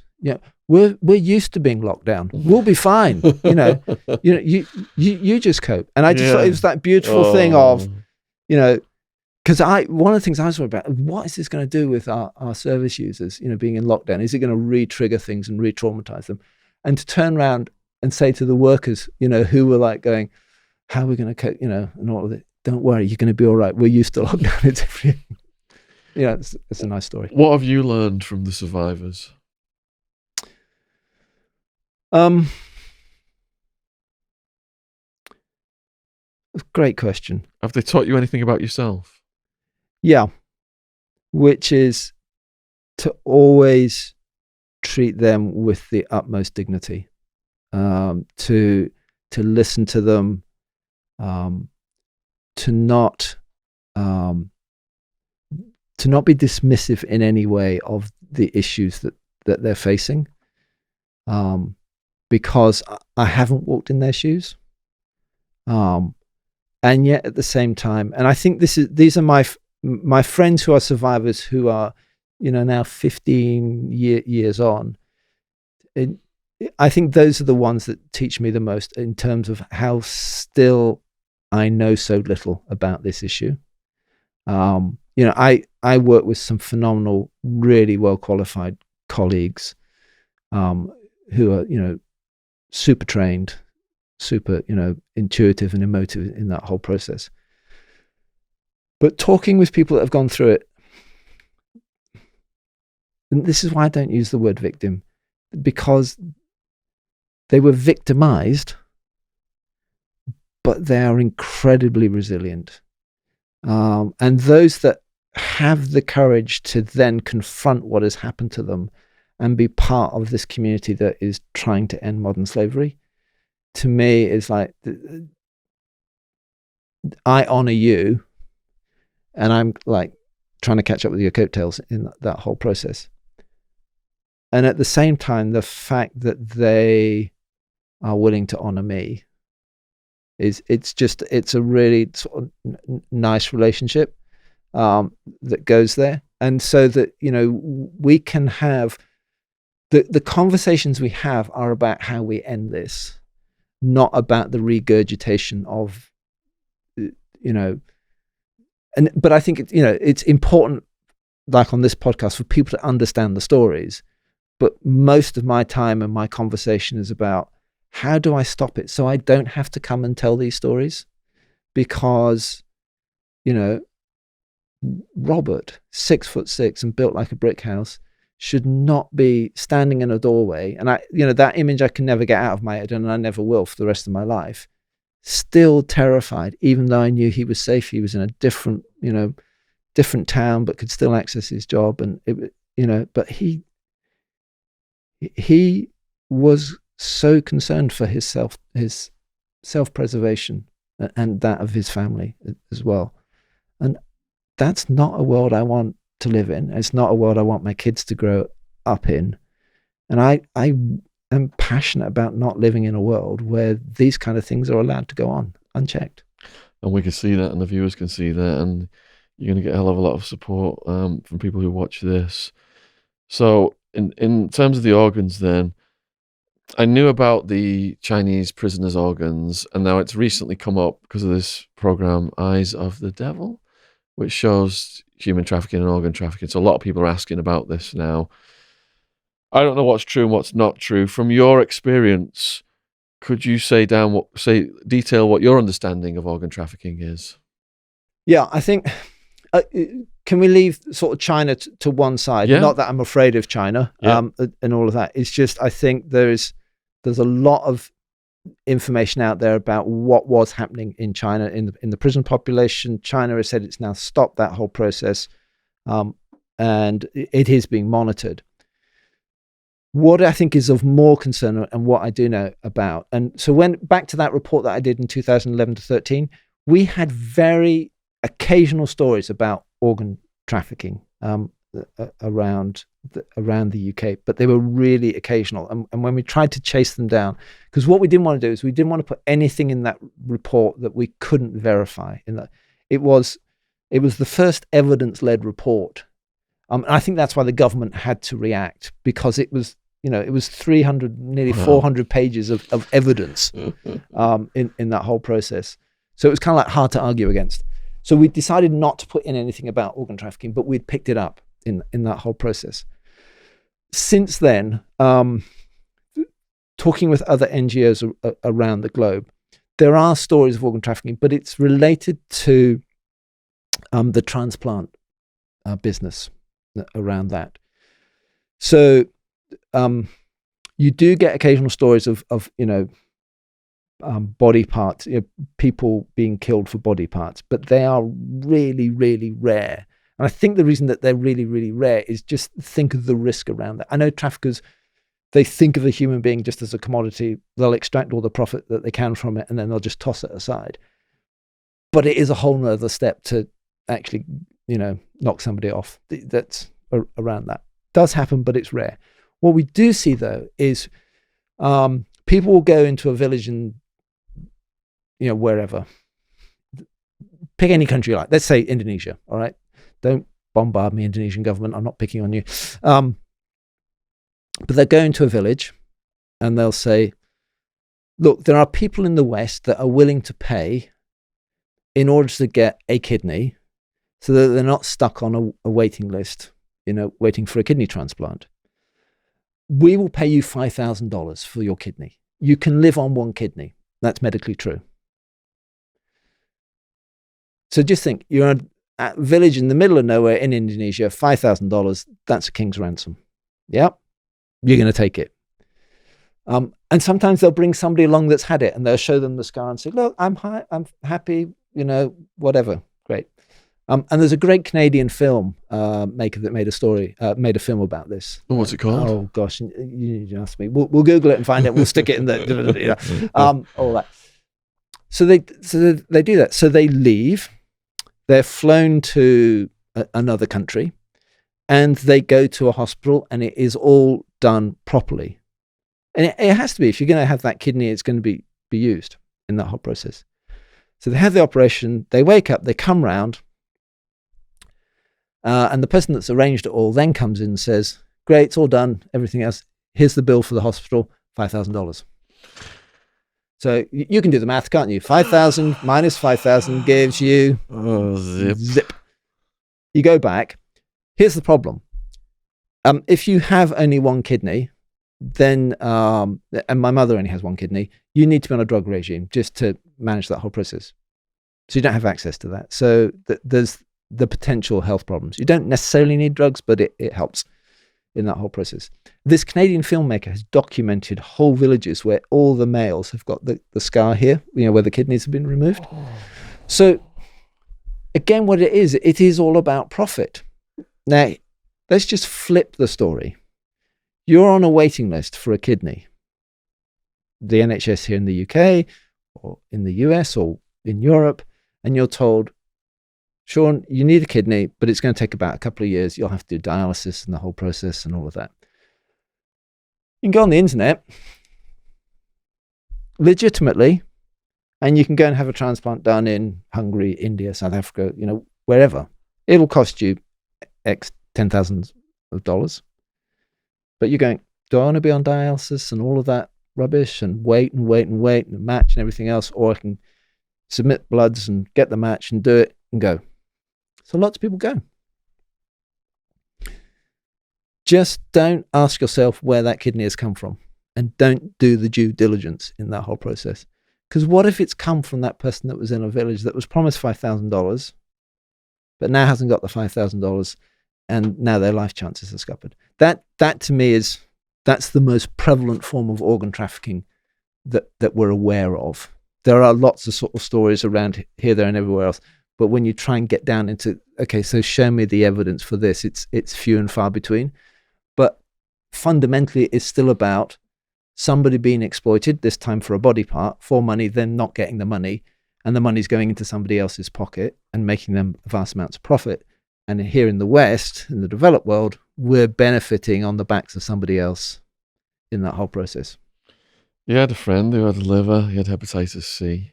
We're used to being locked down. We'll be fine. You just cope. And I just thought it was that beautiful thing of, because one of the things I was worried about, what is this going to do with our service users, being in lockdown? Is it going to re-trigger things and re-traumatize them? And to turn around and say to the workers, who were like going, how are we going to cope, and all of it, don't worry, you're going to be all right. We're used to lockdown. It's everything. It's a nice story. What have you learned from the survivors? Great question. Have they taught you anything about yourself? Yeah, which is to always treat them with the utmost dignity, to listen to them, to not be dismissive in any way of the issues that they're facing, because I haven't walked in their shoes, and yet at the same time, and I think these are my friends who are survivors who are now 15 years on. I think those are the ones that teach me the most in terms of how still I know so little about this issue. I work with some phenomenal, really well qualified colleagues, who are super trained, super intuitive and emotive in that whole process. But talking with people that have gone through it, and this is why I don't use the word victim, because they were victimized, but they are incredibly resilient. And those that have the courage to then confront what has happened to them and be part of this community that is trying to end modern slavery, to me is like, I honor you, and I'm like trying to catch up with your coattails in that whole process. And at the same time, the fact that they are willing to honor me it's a really sort of nice relationship that goes there. And so that, we can have the conversations we have are about how we end this, not about the regurgitation of, but I think it's important, like on this podcast, for people to understand the stories. But most of my time and my conversation is about, how do I stop it so I don't have to come and tell these stories? Because, Robert, 6'6" and built like a brick house, should not be standing in a doorway. And that image I can never get out of my head, and I never will for the rest of my life. Still terrified, even though I knew he was safe. He was in a different town, but could still access his job. And but he was so concerned for his self-preservation and that of his family as well. And that's not a world I want to live in. It's not a world I want my kids to grow up in. And I am passionate about not living in a world where these kind of things are allowed to go on unchecked. And we can see that, and the viewers can see that, and you're going to get a hell of a lot of support from people who watch this. So in terms of the organs then, I knew about the Chinese prisoners' organs, and now it's recently come up because of this program, Eyes of the Devil, which shows human trafficking and organ trafficking. So a lot of people are asking about this now. I don't know what's true and what's not true. From your experience, could you detail what your understanding of organ trafficking is? Yeah, I think, can we leave sort of China to one side? Yeah. Not that I'm afraid of China and all of that. It's just, I think there's a lot of information out there about what was happening in China in the prison population. China has said it's now stopped that whole process, and it is being monitored. What I think is of more concern, and what I do know about, and so back to that report that I did in 2011 to 13, we had very occasional stories about organ trafficking around the UK, but they were really occasional. And when we tried to chase them down, because what we didn't want to do is we didn't want to put anything in that report that we couldn't verify. It was the first evidence-led report. And I think that's why the government had to react, because it was 300, nearly 400 pages of evidence in that whole process. So it was kind of like hard to argue against. So we decided not to put in anything about organ trafficking, but we'd picked it up in that whole process. Since then, talking with other NGOs around the globe, there are stories of organ trafficking, but it's related to the transplant business around that. So you do get occasional stories of body parts, people being killed for body parts, but they are really, really rare. And I think the reason that they're really, really rare is just think of the risk around that. I know traffickers, they think of a human being just as a commodity. They'll extract all the profit that they can from it, and then they'll just toss it aside. But it is a whole nother step to actually, knock somebody off. That's around that. Does happen, but it's rare. What we do see, though, is people will go into a village in, wherever. Pick any country you like. Let's say Indonesia, all right? Don't bombard me, Indonesian government. I'm not picking on you. But they'll go into a village and they'll say, look, there are people in the West that are willing to pay in order to get a kidney so that they're not stuck on a waiting list, waiting for a kidney transplant. We will pay you $5,000 for your kidney. You can live on one kidney. That's medically true. So just think, you're in a village in the middle of nowhere in Indonesia, $5,000, that's a king's ransom. Yep, you're going to take it. And sometimes they'll bring somebody along that's had it, and they'll show them the scar and say, look, I'm happy, whatever, great. And there's a great Canadian film maker that made a film about this. Oh, what's it called? Oh gosh, you need to ask me. We'll Google it and find it. We'll stick it in the all that. So they do that. So they leave. They're flown to another country, and they go to a hospital, and it is all done properly. And it has to be. If you're going to have that kidney, it's going to be used in that whole process. So they have the operation. They wake up. They come round. And the person that's arranged it all then comes in and says, great, it's all done, everything else. Here's the bill for the hospital, $5,000. So you can do the math, can't you? 5,000 minus 5,000 gives you zip. You go back. Here's the problem. If you have only one kidney, then, and my mother only has one kidney, you need to be on a drug regime just to manage that whole process. So you don't have access to that. So there's the potential health problems. You don't necessarily need drugs, but it helps. in that whole process. This Canadian filmmaker has documented whole villages where all the males have got the scar here, where the kidneys have been removed. So again, what it is all about profit. Now, let's just flip the story. You're on a waiting list for a kidney. The NHS here in the UK or in the US or in Europe, and you're told, Shaun, you need a kidney, but it's going to take about a couple of years. You'll have to do dialysis and the whole process and all of that. You can go on the internet legitimately, and you can go and have a transplant done in Hungary, India, South Africa, wherever. It'll cost you X $10,000. But you're going, do I want to be on dialysis and all of that rubbish and wait and match and everything else, or I can submit bloods and get the match and do it and go. So lots of people go. Just don't ask yourself where that kidney has come from, and don't do the due diligence in that whole process. Because what if it's come from that person that was in a village that was promised $5,000, but now hasn't got the $5,000, and now their life chances are scuppered? That to me that's the most prevalent form of organ trafficking that we're aware of. There are lots of sort of stories around here, there, and everywhere else. But when you try and get down into, okay, so show me the evidence for this, it's few and far between. But fundamentally, it's still about somebody being exploited, this time for a body part, for money, then not getting the money, and the money's going into somebody else's pocket and making them vast amounts of profit. And here in the West, in the developed world, we're benefiting on the backs of somebody else in that whole process. You had a friend who had a liver, he had hepatitis C,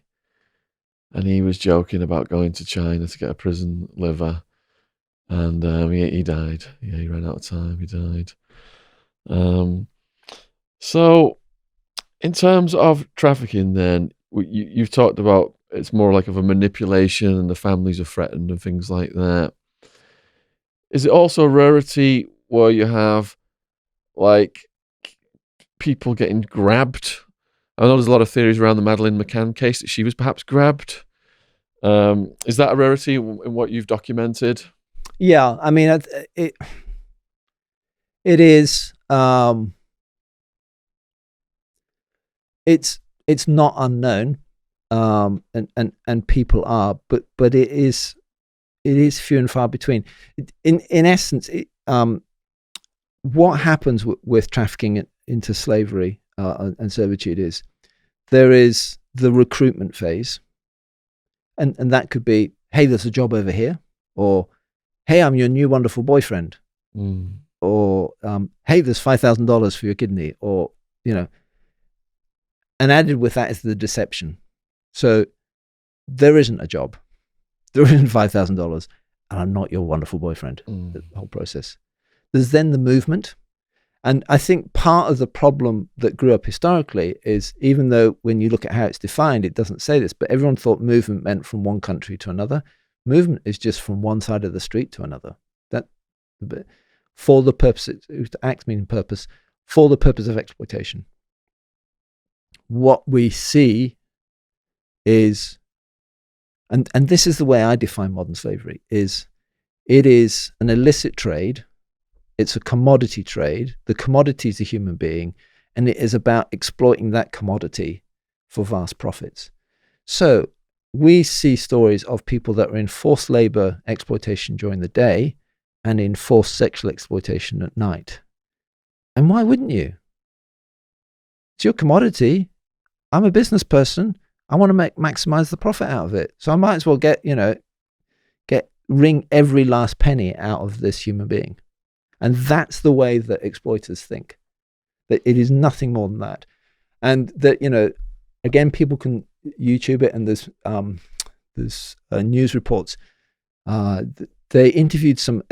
and he was joking about going to China to get a prison liver, and he died. Yeah, he ran out of time, he died. So in terms of trafficking then, you've talked about it's more like of a manipulation and the families are threatened and things like that. Is it also a rarity where you have like people getting grabbed? I know there's a lot of theories around the Madeleine McCann case that she was perhaps grabbed. Is that a rarity in what you've documented? Yeah, I mean, it is. It's not unknown, and people are, but it is few and far between. In essence, what happens with trafficking into slavery and servitude is there is the recruitment phase, and that could be, hey, there's a job over here, or hey, I'm your new wonderful boyfriend, or hey, there's $5,000 for your kidney, or and added with that is the deception. So there isn't a job, there isn't $5,000, and I'm not your wonderful boyfriend. The whole process. There's then the movement. And I think part of the problem that grew up historically is, even though when you look at how it's defined, it doesn't say this, but everyone thought movement meant from one country to another. Movement is just from one side of the street to another. That, for the purpose, act meaning purpose, for the purpose of exploitation. What we see is, and this is the way I define modern slavery, is it is an illicit trade. It's a commodity trade. The commodity is a human being, and it is about exploiting that commodity for vast profits. So we see stories of people that are in forced labor exploitation during the day and in forced sexual exploitation at night. And why wouldn't you? It's your commodity. I'm a business person. I want to maximize the profit out of it. So I might as well wring every last penny out of this human being. And that's the way that exploiters think, that it is nothing more than that. And that, again, people can YouTube it, and there's news reports. They interviewed some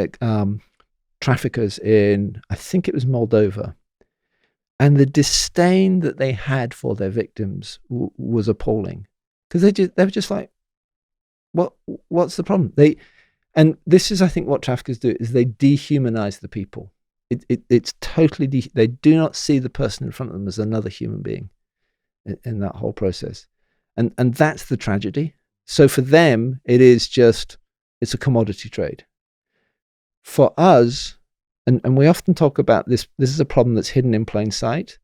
traffickers in, I think it was Moldova, and the disdain that they had for their victims was appalling, because they were just like, what's the problem? And this is, I think, what traffickers do, is they dehumanize the people. It's totally, they do not see the person in front of them as another human being in that whole process. And that's the tragedy. So for them, it's a commodity trade. For us, And we often talk about this. This is a problem that's hidden in plain sight.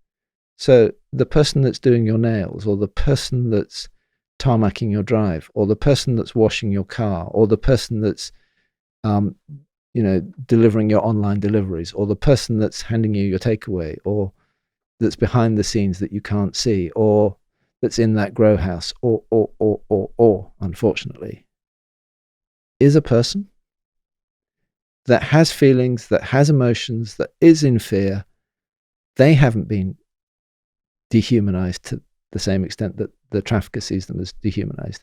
So the person that's doing your nails, or the person that's tarmacking your drive, or the person that's washing your car, or the person that's, delivering your online deliveries, or the person that's handing you your takeaway, or that's behind the scenes that you can't see, or that's in that grow house, or, unfortunately, is a person that has feelings, that has emotions, that is in fear. They haven't been dehumanized to the same extent that the trafficker sees them as dehumanized.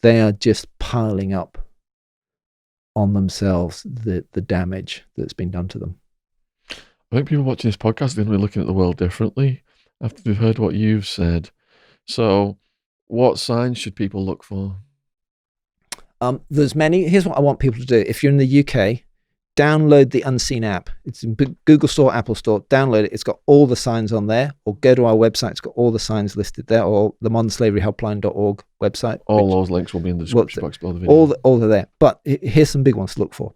They are just piling up on themselves the damage that's been done to them. I think people watching this podcast are going to be looking at the world differently after they've heard what you've said. So what signs should people look for? There's many. Here's what I want people to do. If you're in the UK, download the Unseen app. It's in Google Store, Apple Store. Download it. It's got all the signs on there. Or go to our website. It's got all the signs listed there. Or the modernslaveryhelpline.org website. All those links will be in the description box below the video. All are there. But here's some big ones to look for.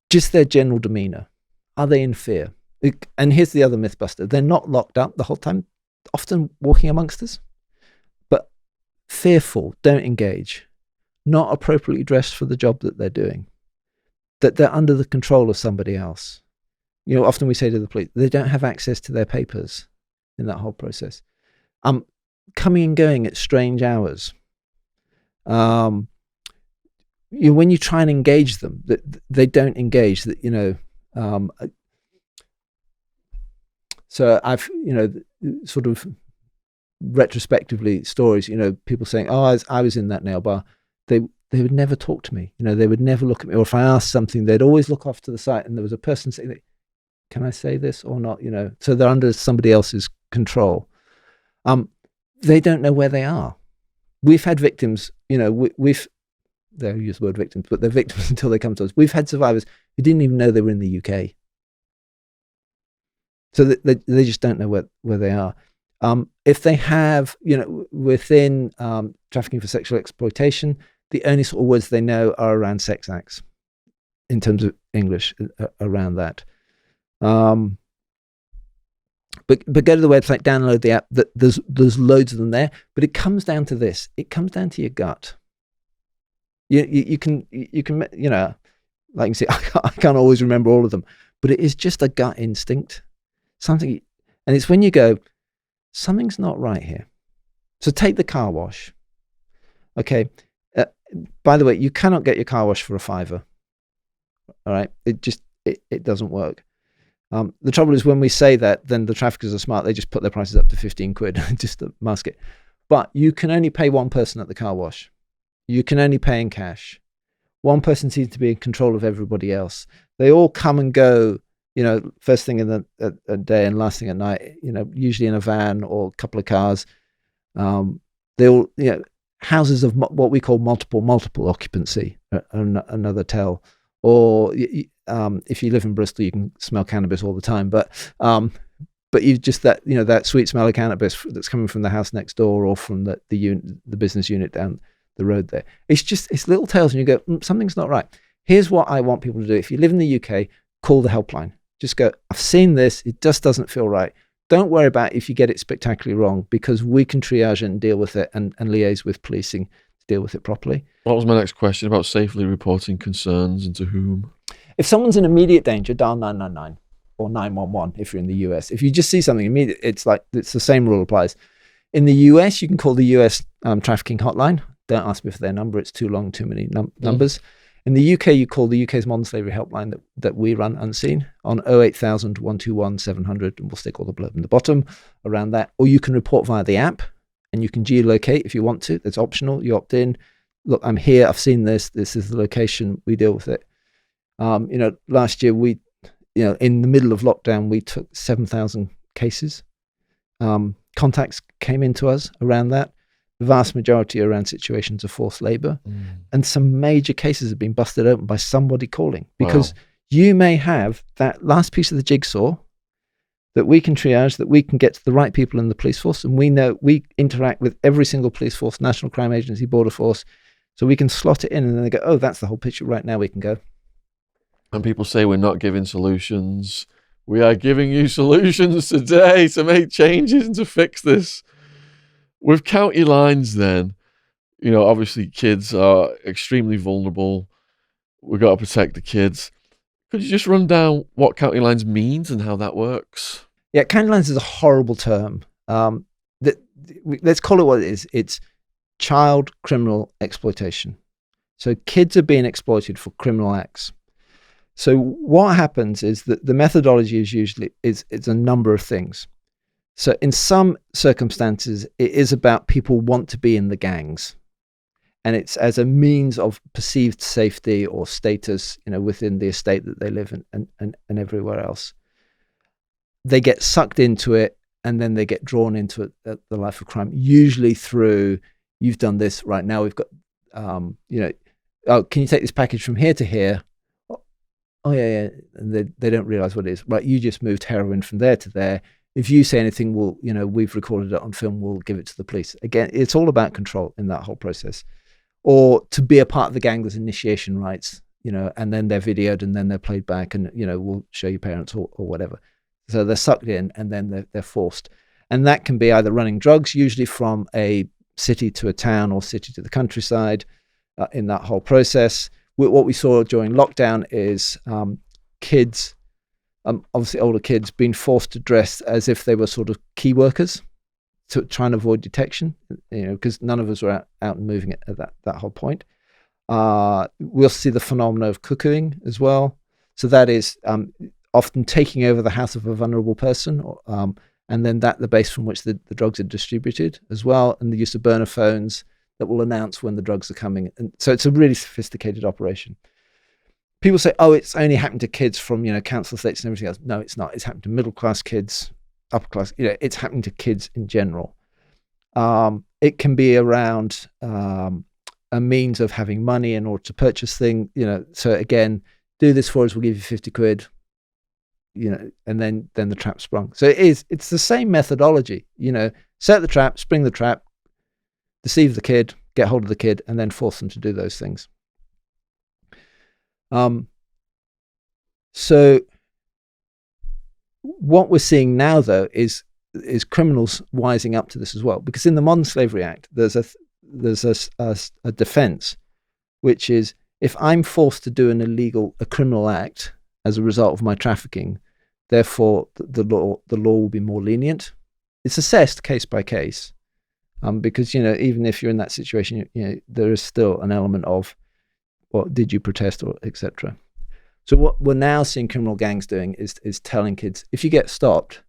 Just their general demeanor. Are they in fear? And here's the other mythbuster. They're not locked up the whole time, often walking amongst us. But fearful, don't engage. Not appropriately dressed for the job that they're doing. That they're under the control of somebody else. Often we say to the police, they don't have access to their papers in that whole process. Coming and going at strange hours. When you try and engage them, they don't engage. So I've, sort of retrospectively stories, people saying, oh, I was in that nail bar. They would never talk to me. They would never look at me. Or if I asked something, they'd always look off to the side, and there was a person saying, can I say this or not? So they're under somebody else's control. They don't know where they are. We've had victims, they use the word victims, but they're victims until they come to us. We've had survivors who didn't even know they were in the UK. So they just don't know where they are. If they have, within trafficking for sexual exploitation, the only sort of words they know are around sex acts in terms of English around that. But go to the website, download the app. There's loads of them there. But it comes down to this. It comes down to your gut. You can like you say, I can't always remember all of them, but it is just a gut instinct. Something, and it's when you go, something's not right here. So take the car wash. Okay. By the way, you cannot get your car washed for a £5. All right. It doesn't work. The trouble is when we say that, then the traffickers are smart. They just put their prices up to 15 quid just to mask it. But you can only pay one person at the car wash. You can only pay in cash. One person seems to be in control of everybody else. They all come and go, first thing in the day and last thing at night, usually in a van or a couple of cars. They all, houses of what we call multiple occupancy, another tell. Or if you live in Bristol, you can smell cannabis all the time. But you just that sweet smell of cannabis that's coming from the house next door or from the business unit down the road there. It's little tales, and you go, something's not right. Here's what I want people to do. If you live in the UK, call the helpline. Just go, I've seen this. It just doesn't feel right. Don't worry about if you get it spectacularly wrong, because we can triage it and deal with it and liaise with policing to deal with it properly. What was my next question about safely reporting concerns and to whom? If someone's in immediate danger, dial 999 or 911 if you're in the US. If you just see something immediate, it's the same rule applies. In the US, you can call the US trafficking hotline. Don't ask me for their number. It's too long, too many numbers. In the UK, you call the UK's modern slavery helpline that we run unseen on 08000 121 700, and we'll stick all the blurb in the bottom around that. Or you can report via the app, and you can geolocate if you want to. It's optional. You opt in. Look, I'm here. I've seen this. This is the location. We deal with it. Last year in the middle of lockdown, we took 7,000 cases. Contacts came into us around that. The vast majority around situations of forced labor. And some major cases have been busted open by somebody calling, because you may have that last piece of the jigsaw that we can triage, that we can get to the right people in the police force. And we know we interact with every single police force, National Crime Agency, Border Force. So we can slot it in, and then they go, oh, that's the whole picture. Right now we can go. And people say we're not giving solutions. We are giving you solutions today to make changes and to fix this. With county lines then, you know, obviously kids are extremely vulnerable. We've got to protect the kids. Could you just run down what county lines means and how that works? Yeah, county lines is a horrible term. Let's call it what it is. It's child criminal exploitation. So kids are being exploited for criminal acts. So what happens is that the methodology is usually it's a number of things. So in some circumstances, it is about people want to be in the gangs, and it's as a means of perceived safety or status, you know, within the estate that they live in and everywhere else. They get sucked into it, and then they get drawn into it, the life of crime, usually through, you've done this, right now we've got, you know, oh, can you take this package from here to here? Oh, yeah. And they don't realize what it is. Right, you just moved heroin from there to there. If you say anything, we've recorded it on film, we'll give it to the police. Again, it's all about control in that whole process. Or to be a part of the gang, there's initiation rites, you know, and then they're videoed and then they're played back and, you know, we'll show your parents or whatever. So they're sucked in and then they're forced. And that can be either running drugs, usually from a city to a town or city to the countryside, in that whole process. What we saw during lockdown is kids, obviously older kids, being forced to dress as if they were sort of key workers to try and avoid detection, you know, because none of us were out and moving at that whole point. We'll see the phenomena of cuckooing as well. So that is often taking over the house of a vulnerable person, and then the base from which the drugs are distributed as well, and the use of burner phones that will announce when the drugs are coming. And so it's a really sophisticated operation. People say, oh, it's only happened to kids from, you know, council estates and everything else. No, it's not. It's happened to middle class kids, upper class, you know, it's happening to kids in general. It can be around a means of having money in order to purchase things, you know. So again, do this for us, we'll give you 50 quid, you know, and then the trap sprung. So it's the same methodology, you know, set the trap, spring the trap, deceive the kid, get hold of the kid, and then force them to do those things. So what we're seeing now, though, is criminals wising up to this as well, because in the Modern Slavery Act, there's a defense, which is if I'm forced to do a criminal act as a result of my trafficking, therefore the law will be more lenient. It's assessed case by case. Because, you know, even if you're in that situation, you know, there is still an element of, well, did you protest or etc. So what we're now seeing criminal gangs doing is telling kids, if you get stopped,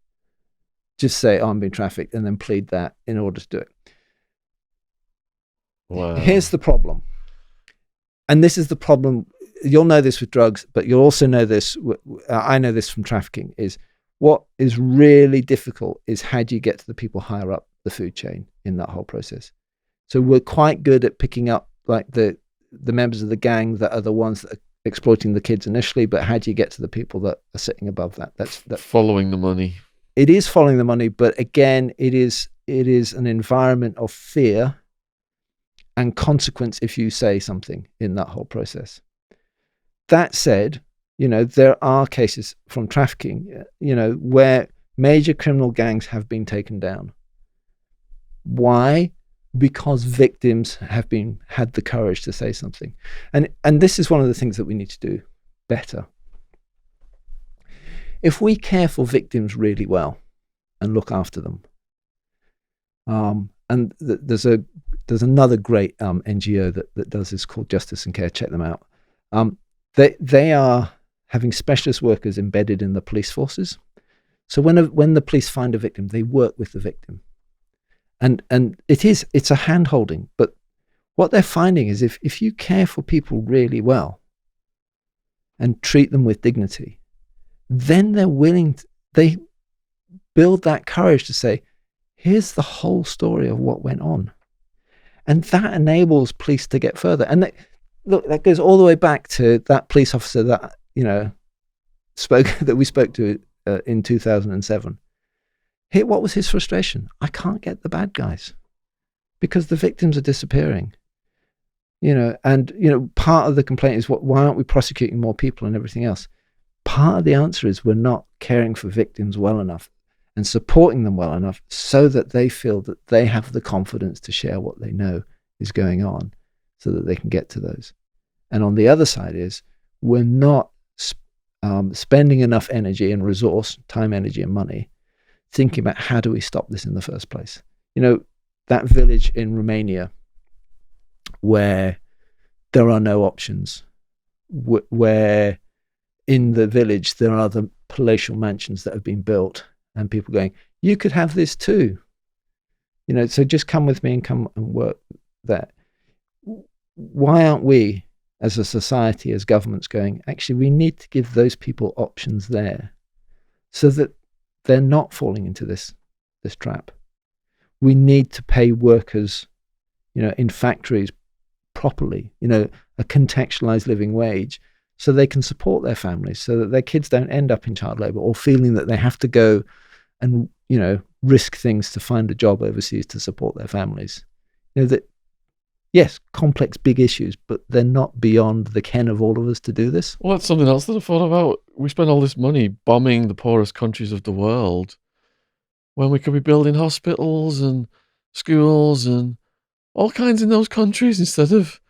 just say, oh, I'm being trafficked, and then plead that in order to do it. Wow. Here's the problem. And this is the problem. You'll know this with drugs, but you'll also know this. I know this from trafficking, is what is really difficult is how do you get to the people higher up the food chain in that whole process. So we're quite good at picking up like the members of the gang that are the ones that are exploiting the kids initially, but how do you get to the people that are sitting above that? That's following the money. It is following the money, but again, it is an environment of fear and consequence if you say something in that whole process. That said, you know, there are cases from trafficking, you know, where major criminal gangs have been taken down. Why? Because victims have had the courage to say something. And this is one of the things that we need to do better. If we care for victims really well and look after them, and there's another great NGO that does this called Justice and Care. Check them out. They are having specialist workers embedded in the police forces. So when the police find a victim, they work with the victim. And it's a hand-holding, but what they're finding is if you care for people really well and treat them with dignity, then they build that courage to say, here's the whole story of what went on. And that enables police to get further. And that goes all the way back to that police officer that, you know, that we spoke to in 2007. What was his frustration? I can't get the bad guys because the victims are disappearing. And part of the complaint is why aren't we prosecuting more people and everything else? Part of the answer is we're not caring for victims well enough and supporting them well enough so that they feel that they have the confidence to share what they know is going on so that they can get to those. And on the other side is we're not spending enough energy and resource, time, energy, and money thinking about how do we stop this in the first place. That village in Romania where there are no options, where in the village there are the palatial mansions that have been built and people going, you could have this too. So just come with me and come and work there. Why aren't we as a society, as governments going, actually we need to give those people options there so that they're not falling into this trap. We need to pay workers, in factories properly, a contextualized living wage so they can support their families, so that their kids don't end up in child labor or feeling that they have to go and, risk things to find a job overseas to support their families. That, yes, complex, big issues, but they're not beyond the ken of all of us to do this. Well, that's something else that I thought about. We spend all this money bombing the poorest countries of the world when we could be building hospitals and schools and all kinds in those countries instead of...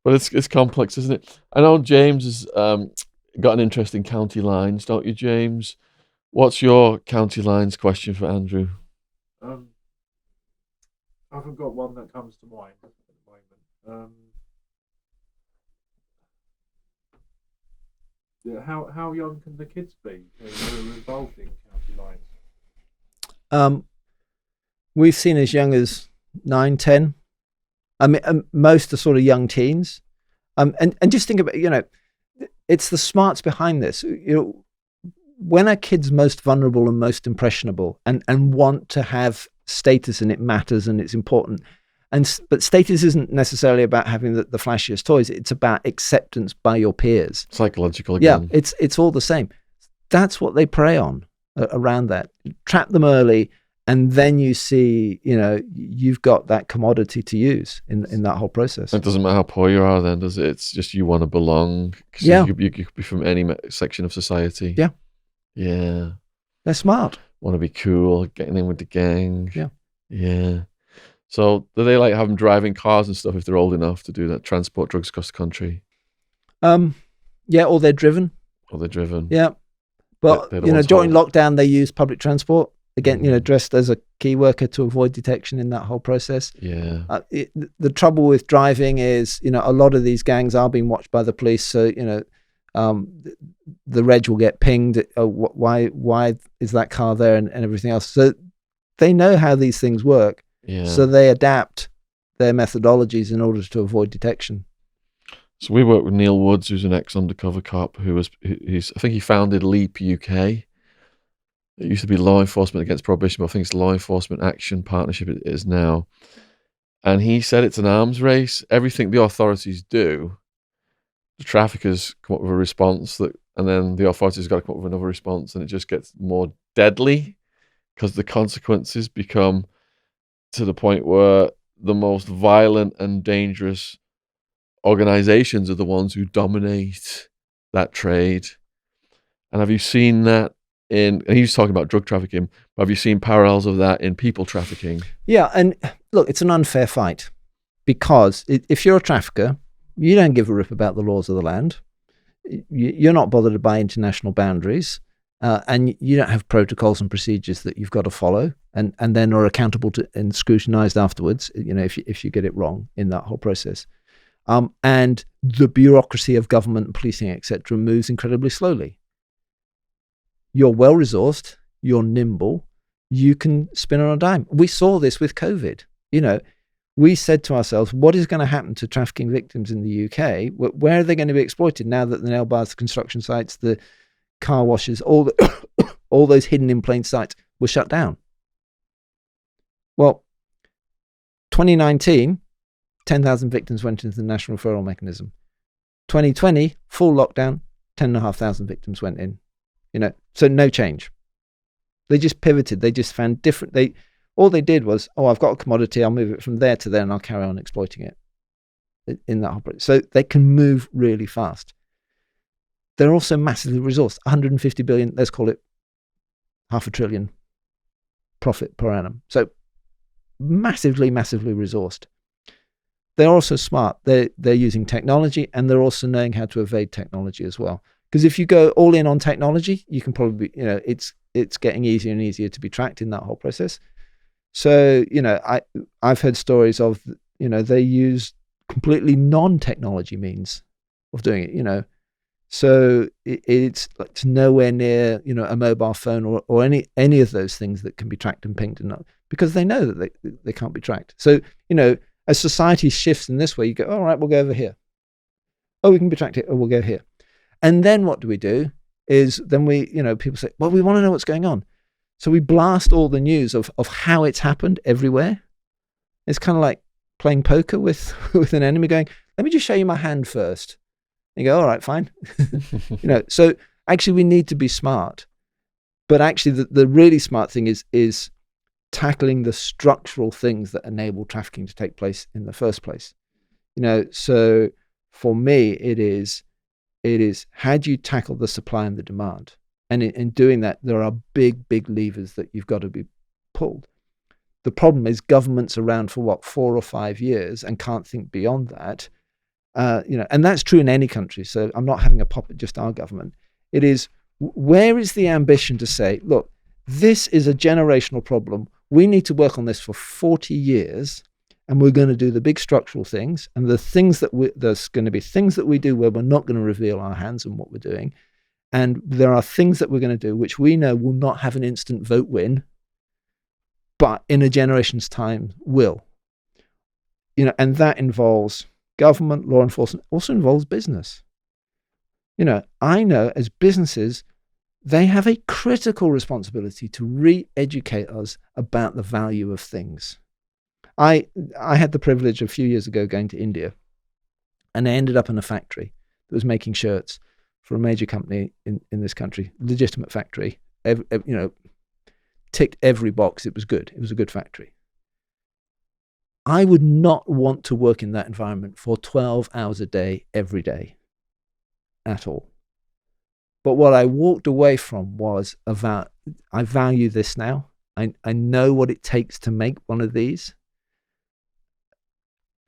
But it's complex, isn't it? I know James has got an interest in county lines, don't you, James? What's your county lines question for Andrew? I haven't got one that comes to mind at the moment. How young can the kids be who are involved in county lines? We've seen as young as 9, 10. I mean, most are sort of young teens. And just think about, it's the smarts behind this. When are kids most vulnerable and most impressionable and want to have status, and it matters and it's important. But status isn't necessarily about having the flashiest toys. It's about acceptance by your peers. Psychological again. Yeah, it's all the same. That's what they prey on around that. Trap them early, and then you see, you've got that commodity to use in that whole process. It doesn't matter how poor you are then, does it? It's just you want to belong. Yeah. You could be from any section of society. Yeah. Yeah. They're smart. Want to be cool, getting in with the gang. Yeah. Yeah. So do they have them driving cars and stuff if they're old enough to do that, transport drugs across the country? Yeah, or they're driven. Yeah. But, during lockdown, they use public transport. Again, dressed as a key worker to avoid detection in that whole process. Yeah. The trouble with driving is, a lot of these gangs are being watched by the police. So, the reg will get pinged. Why is that car there and everything else? So they know how these things work. Yeah. So they adapt their methodologies in order to avoid detection. So we work with Neil Woods, who's an ex-undercover cop, I think he founded LEAP UK. It used to be Law Enforcement Against Prohibition, but I think it's Law Enforcement Action Partnership it is now. And he said it's an arms race. Everything the authorities do, the traffickers come up with a response, and then the authorities got to come up with another response, and it just gets more deadly because the consequences become to the point where the most violent and dangerous organizations are the ones who dominate that trade. And have you seen that and he was talking about drug trafficking, but have you seen parallels of that in people trafficking? Yeah, and look, it's an unfair fight because if you're a trafficker, you don't give a rip about the laws of the land. You're not bothered by international boundaries, and you don't have protocols and procedures that you've got to follow, and then are accountable to and scrutinized afterwards. If you get it wrong in that whole process, and the bureaucracy of government and policing, etc., moves incredibly slowly. You're well resourced, you're nimble, you can spin on a dime. We saw this with COVID. We said to ourselves, what is going to happen to trafficking victims in the UK? Where are they going to be exploited now that the nail bars, the construction sites, the car washes, all those hidden in plain sight were shut down? Well, 2019, 10,000 victims went into the national referral mechanism. 2020, full lockdown, 10,500 victims went in. So no change. They just pivoted. They just found different. All they did was, I've got a commodity. I'll move it from there to there, and I'll carry on exploiting it. in that whole process. So they can move really fast. They're also massively resourced. 150 billion, let's call it $500 billion profit per annum. So massively resourced. They're also smart. They're using technology, and they're also knowing how to evade technology as well. Because if you go all in on technology, you can probably, it's getting easier and easier to be tracked in that whole process. So, I've heard stories of, they use completely non-technology means of doing it, So it's nowhere near, a mobile phone or any of those things that can be tracked and pinged, and because they know that they can't be tracked. So, as society shifts in this way, you go, all right, we'll go over here. Oh, we can be tracked here. Oh, we'll go here. And then what do? Is then we, people say, well, we want to know what's going on. So we blast all the news of how it's happened everywhere. It's kind of like playing poker with an enemy, going, let me just show you my hand first. You go, all right, fine. So actually we need to be smart. But actually the really smart thing is tackling the structural things that enable trafficking to take place in the first place. So for me, it is how do you tackle the supply and the demand? And in doing that, there are big levers that you've got to be pulled. The problem is government's around for 4 or 5 years and can't think beyond that. And that's true in any country. So I'm not having a pop at just our government. It is, where is the ambition to say, look, this is a generational problem. We need to work on this for 40 years, and we're going to do the big structural things. And the things there's going to be things that we do where we're not going to reveal our hands and what we're doing. And there are things that we're going to do which we know will not have an instant vote win, but in a generation's time will. And that involves government, law enforcement, also involves business. I know as businesses, they have a critical responsibility to re-educate us about the value of things. I had the privilege a few years ago going to India, and I ended up in a factory that was making shirts for a major company in this country, legitimate factory. Ticked every box. It was good. It was a good factory. I would not want to work in that environment for 12 hours a day, every day, at all. But what I walked away from was I value this now. I know what it takes to make one of these.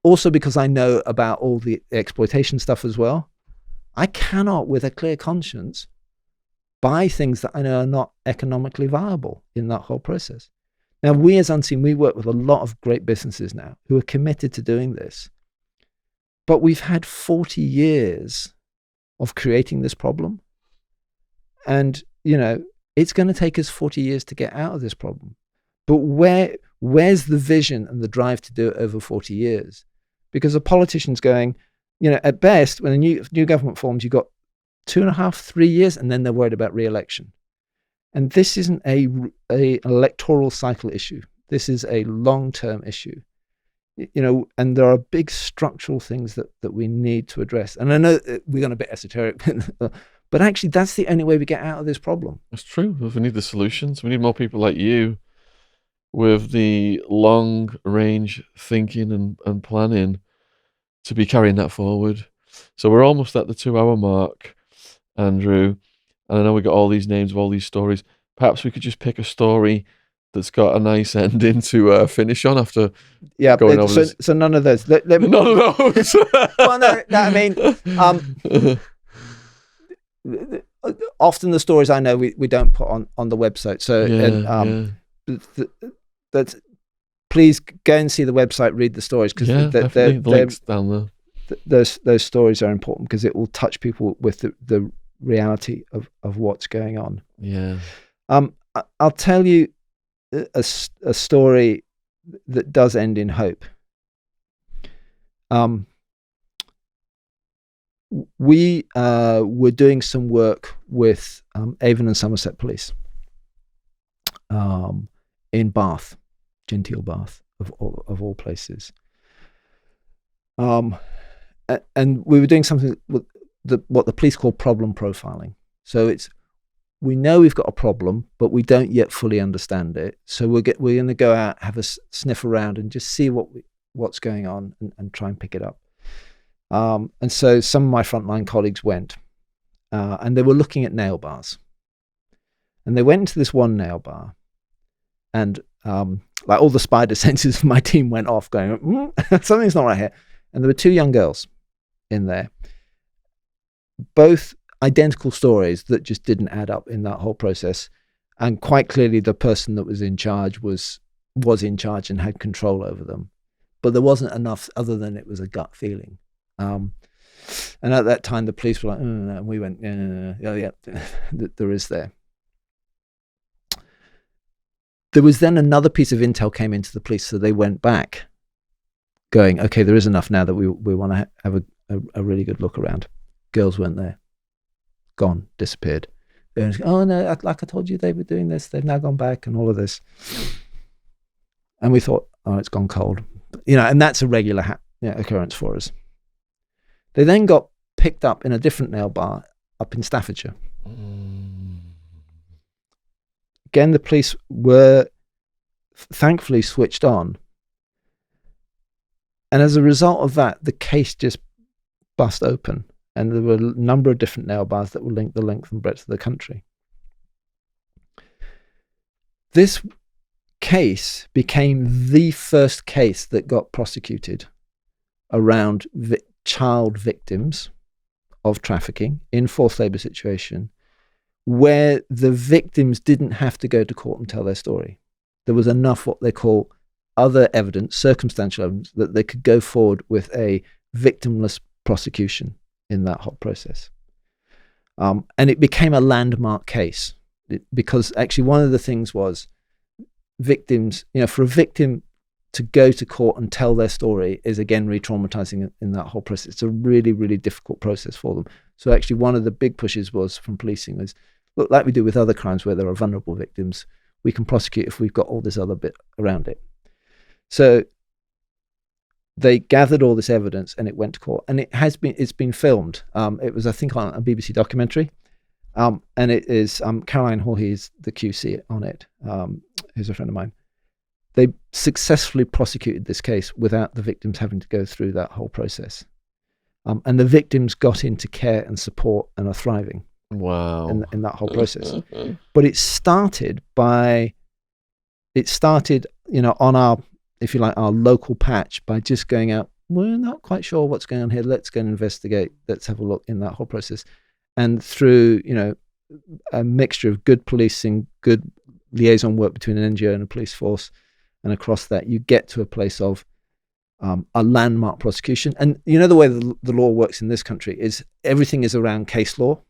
Also because I know about all the exploitation stuff as well. I cannot, with a clear conscience, buy things that I know are not economically viable in that whole process. Now, we as Unseen, we work with a lot of great businesses now who are committed to doing this. But we've had 40 years of creating this problem. And, it's going to take us 40 years to get out of this problem. But where's the vision and the drive to do it over 40 years? Because a politician's going, at best, when a new government forms, you've got 2.5, 3 years, and then they're worried about re-election. And this isn't a electoral cycle issue. This is a long-term issue. And there are big structural things that we need to address. And I know we're going a bit esoteric, but actually that's the only way we get out of this problem. It's true. We need the solutions. We need more people like you with the long-range thinking and planning to be carrying that forward. So we're almost at the 2-hour mark, Andrew. And I know we got all these names of all these stories. Perhaps we could just pick a story that's got a nice ending to finish on after going over this. So none of those. Let me, none of those. Well, no, I mean, often the stories I know we don't put on the website. So please go and see the website, read the stories, because the links down there. Those stories are important because it will touch people with the reality of what's going on. Yeah. I'll tell you a story that does end in hope. We were doing some work with Avon and Somerset Police in Bath, genteel Bath of all places. And we were doing something with what the police call problem profiling. So we know we've got a problem, but we don't yet fully understand it. So we're going to go out, have a sniff around, and just see what's going on and try and pick it up. And so some of my frontline colleagues went, and they were looking at nail bars. And they went into this one nail bar, and like all the spider senses of my team went off, going, something's not right here. And there were two young girls in there, both identical stories that just didn't add up in that whole process. And quite clearly, the person that was in charge was in charge and had control over them. But there wasn't enough other than it was a gut feeling. And at that time, the police were like, no. And we went, yeah, there is there. There was then another piece of intel came into the police, so they went back going, okay, there is enough now that we want to have a really good look around. Girls weren't there. Gone, disappeared. They were like, oh no, like I told you they were doing this, they've now gone back and all of this. And we thought, oh, it's gone cold. And that's a regular occurrence for us. They then got picked up in a different nail bar up in Staffordshire. Again, the police were thankfully switched on. And as a result of that, the case just bust open. And there were a number of different nail bars that were linked the length and breadth of the country. This case became the first case that got prosecuted around child victims of trafficking in forced labour situation, where the victims didn't have to go to court and tell their story. There was enough what they call other evidence, circumstantial evidence, that they could go forward with a victimless prosecution in that whole process. And it became a landmark case because actually one of the things was victims, for a victim to go to court and tell their story is again re-traumatizing in that whole process. It's a really, really difficult process for them. So actually one of the big pushes was from policing was, look, like we do with other crimes where there are vulnerable victims, we can prosecute if we've got all this other bit around it. So they gathered all this evidence and it went to court, and it's been filmed. It was, I think, on a BBC documentary. And it is Caroline Hawley is the QC on it, who's a friend of mine. They successfully prosecuted this case without the victims having to go through that whole process. And the victims got into care and support and are thriving. Wow. In that whole process. But it started, on our, if you like, our local patch by just going out, we're not quite sure what's going on here. Let's go and investigate. Let's have a look in that whole process. And through, a mixture of good policing, good liaison work between an NGO and a police force, and across that, you get to a place of a landmark prosecution. And the way the law works in this country is everything is around case law,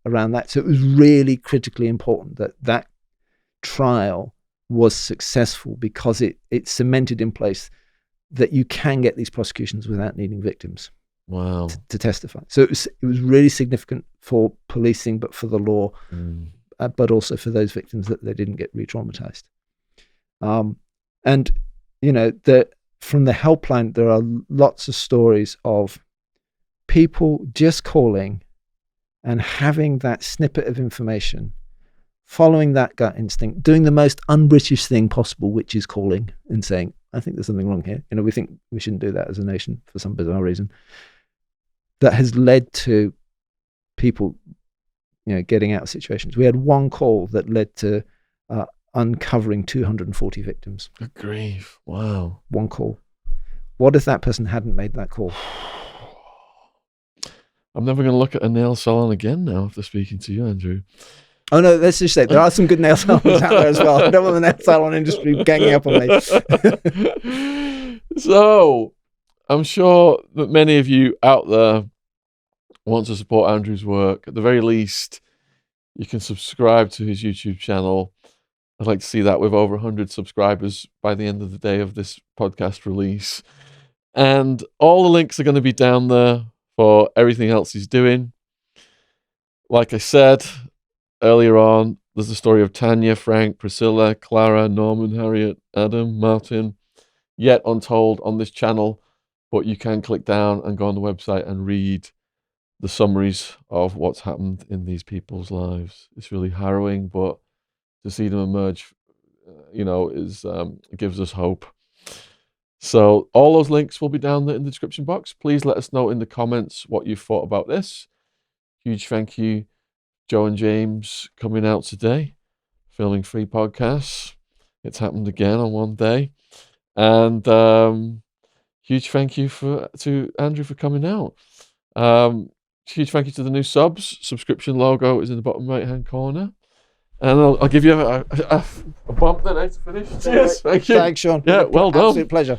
around that. So it was really critically important that trial was successful because it cemented in place that you can get these prosecutions without needing victims. Wow. To testify. So it was really significant for policing, but for the law, but also for those victims that they didn't get re-traumatized. And from the helpline, there are lots of stories of people just calling and having that snippet of information, following that gut instinct, doing the most un-British thing possible, which is calling and saying, I think there's something wrong here. We think we shouldn't do that as a nation for some bizarre reason. That has led to people, getting out of situations. We had one call that led to uncovering 240 victims. Good grief. Wow. One call. What if that person hadn't made that call? I'm never going to look at a nail salon again now after speaking to you, Andrew. Oh no, let's just say there are some good nail salons out there as well. I don't want the nail salon industry ganging up on me. So, I'm sure that many of you out there want to support Andrew's work. At the very least, you can subscribe to his YouTube channel. I'd like to see that with over 100 subscribers by the end of the day of this podcast release. And all the links are going to be down there for everything else he's doing. Like I said earlier on, there's the story of Tanya, Frank, Priscilla, Clara, Norman, Harriet, Adam, Martin, yet untold on this channel. But you can click down and go on the website and read the summaries of what's happened in these people's lives. It's really harrowing, but to see them emerge, it gives us hope. So all those links will be down in the description box. Please let us know in the comments what you thought about this. Huge thank you, Joe and James, coming out today, filming 3 podcasts. It's happened again on one day. And huge thank you to Andrew for coming out. Huge thank you to the new subs. Subscription logo is in the bottom right-hand corner. And I'll give you a bump then to finish. Cheers. Thank you. Thanks, Shaun. Yeah, well done. Absolute pleasure.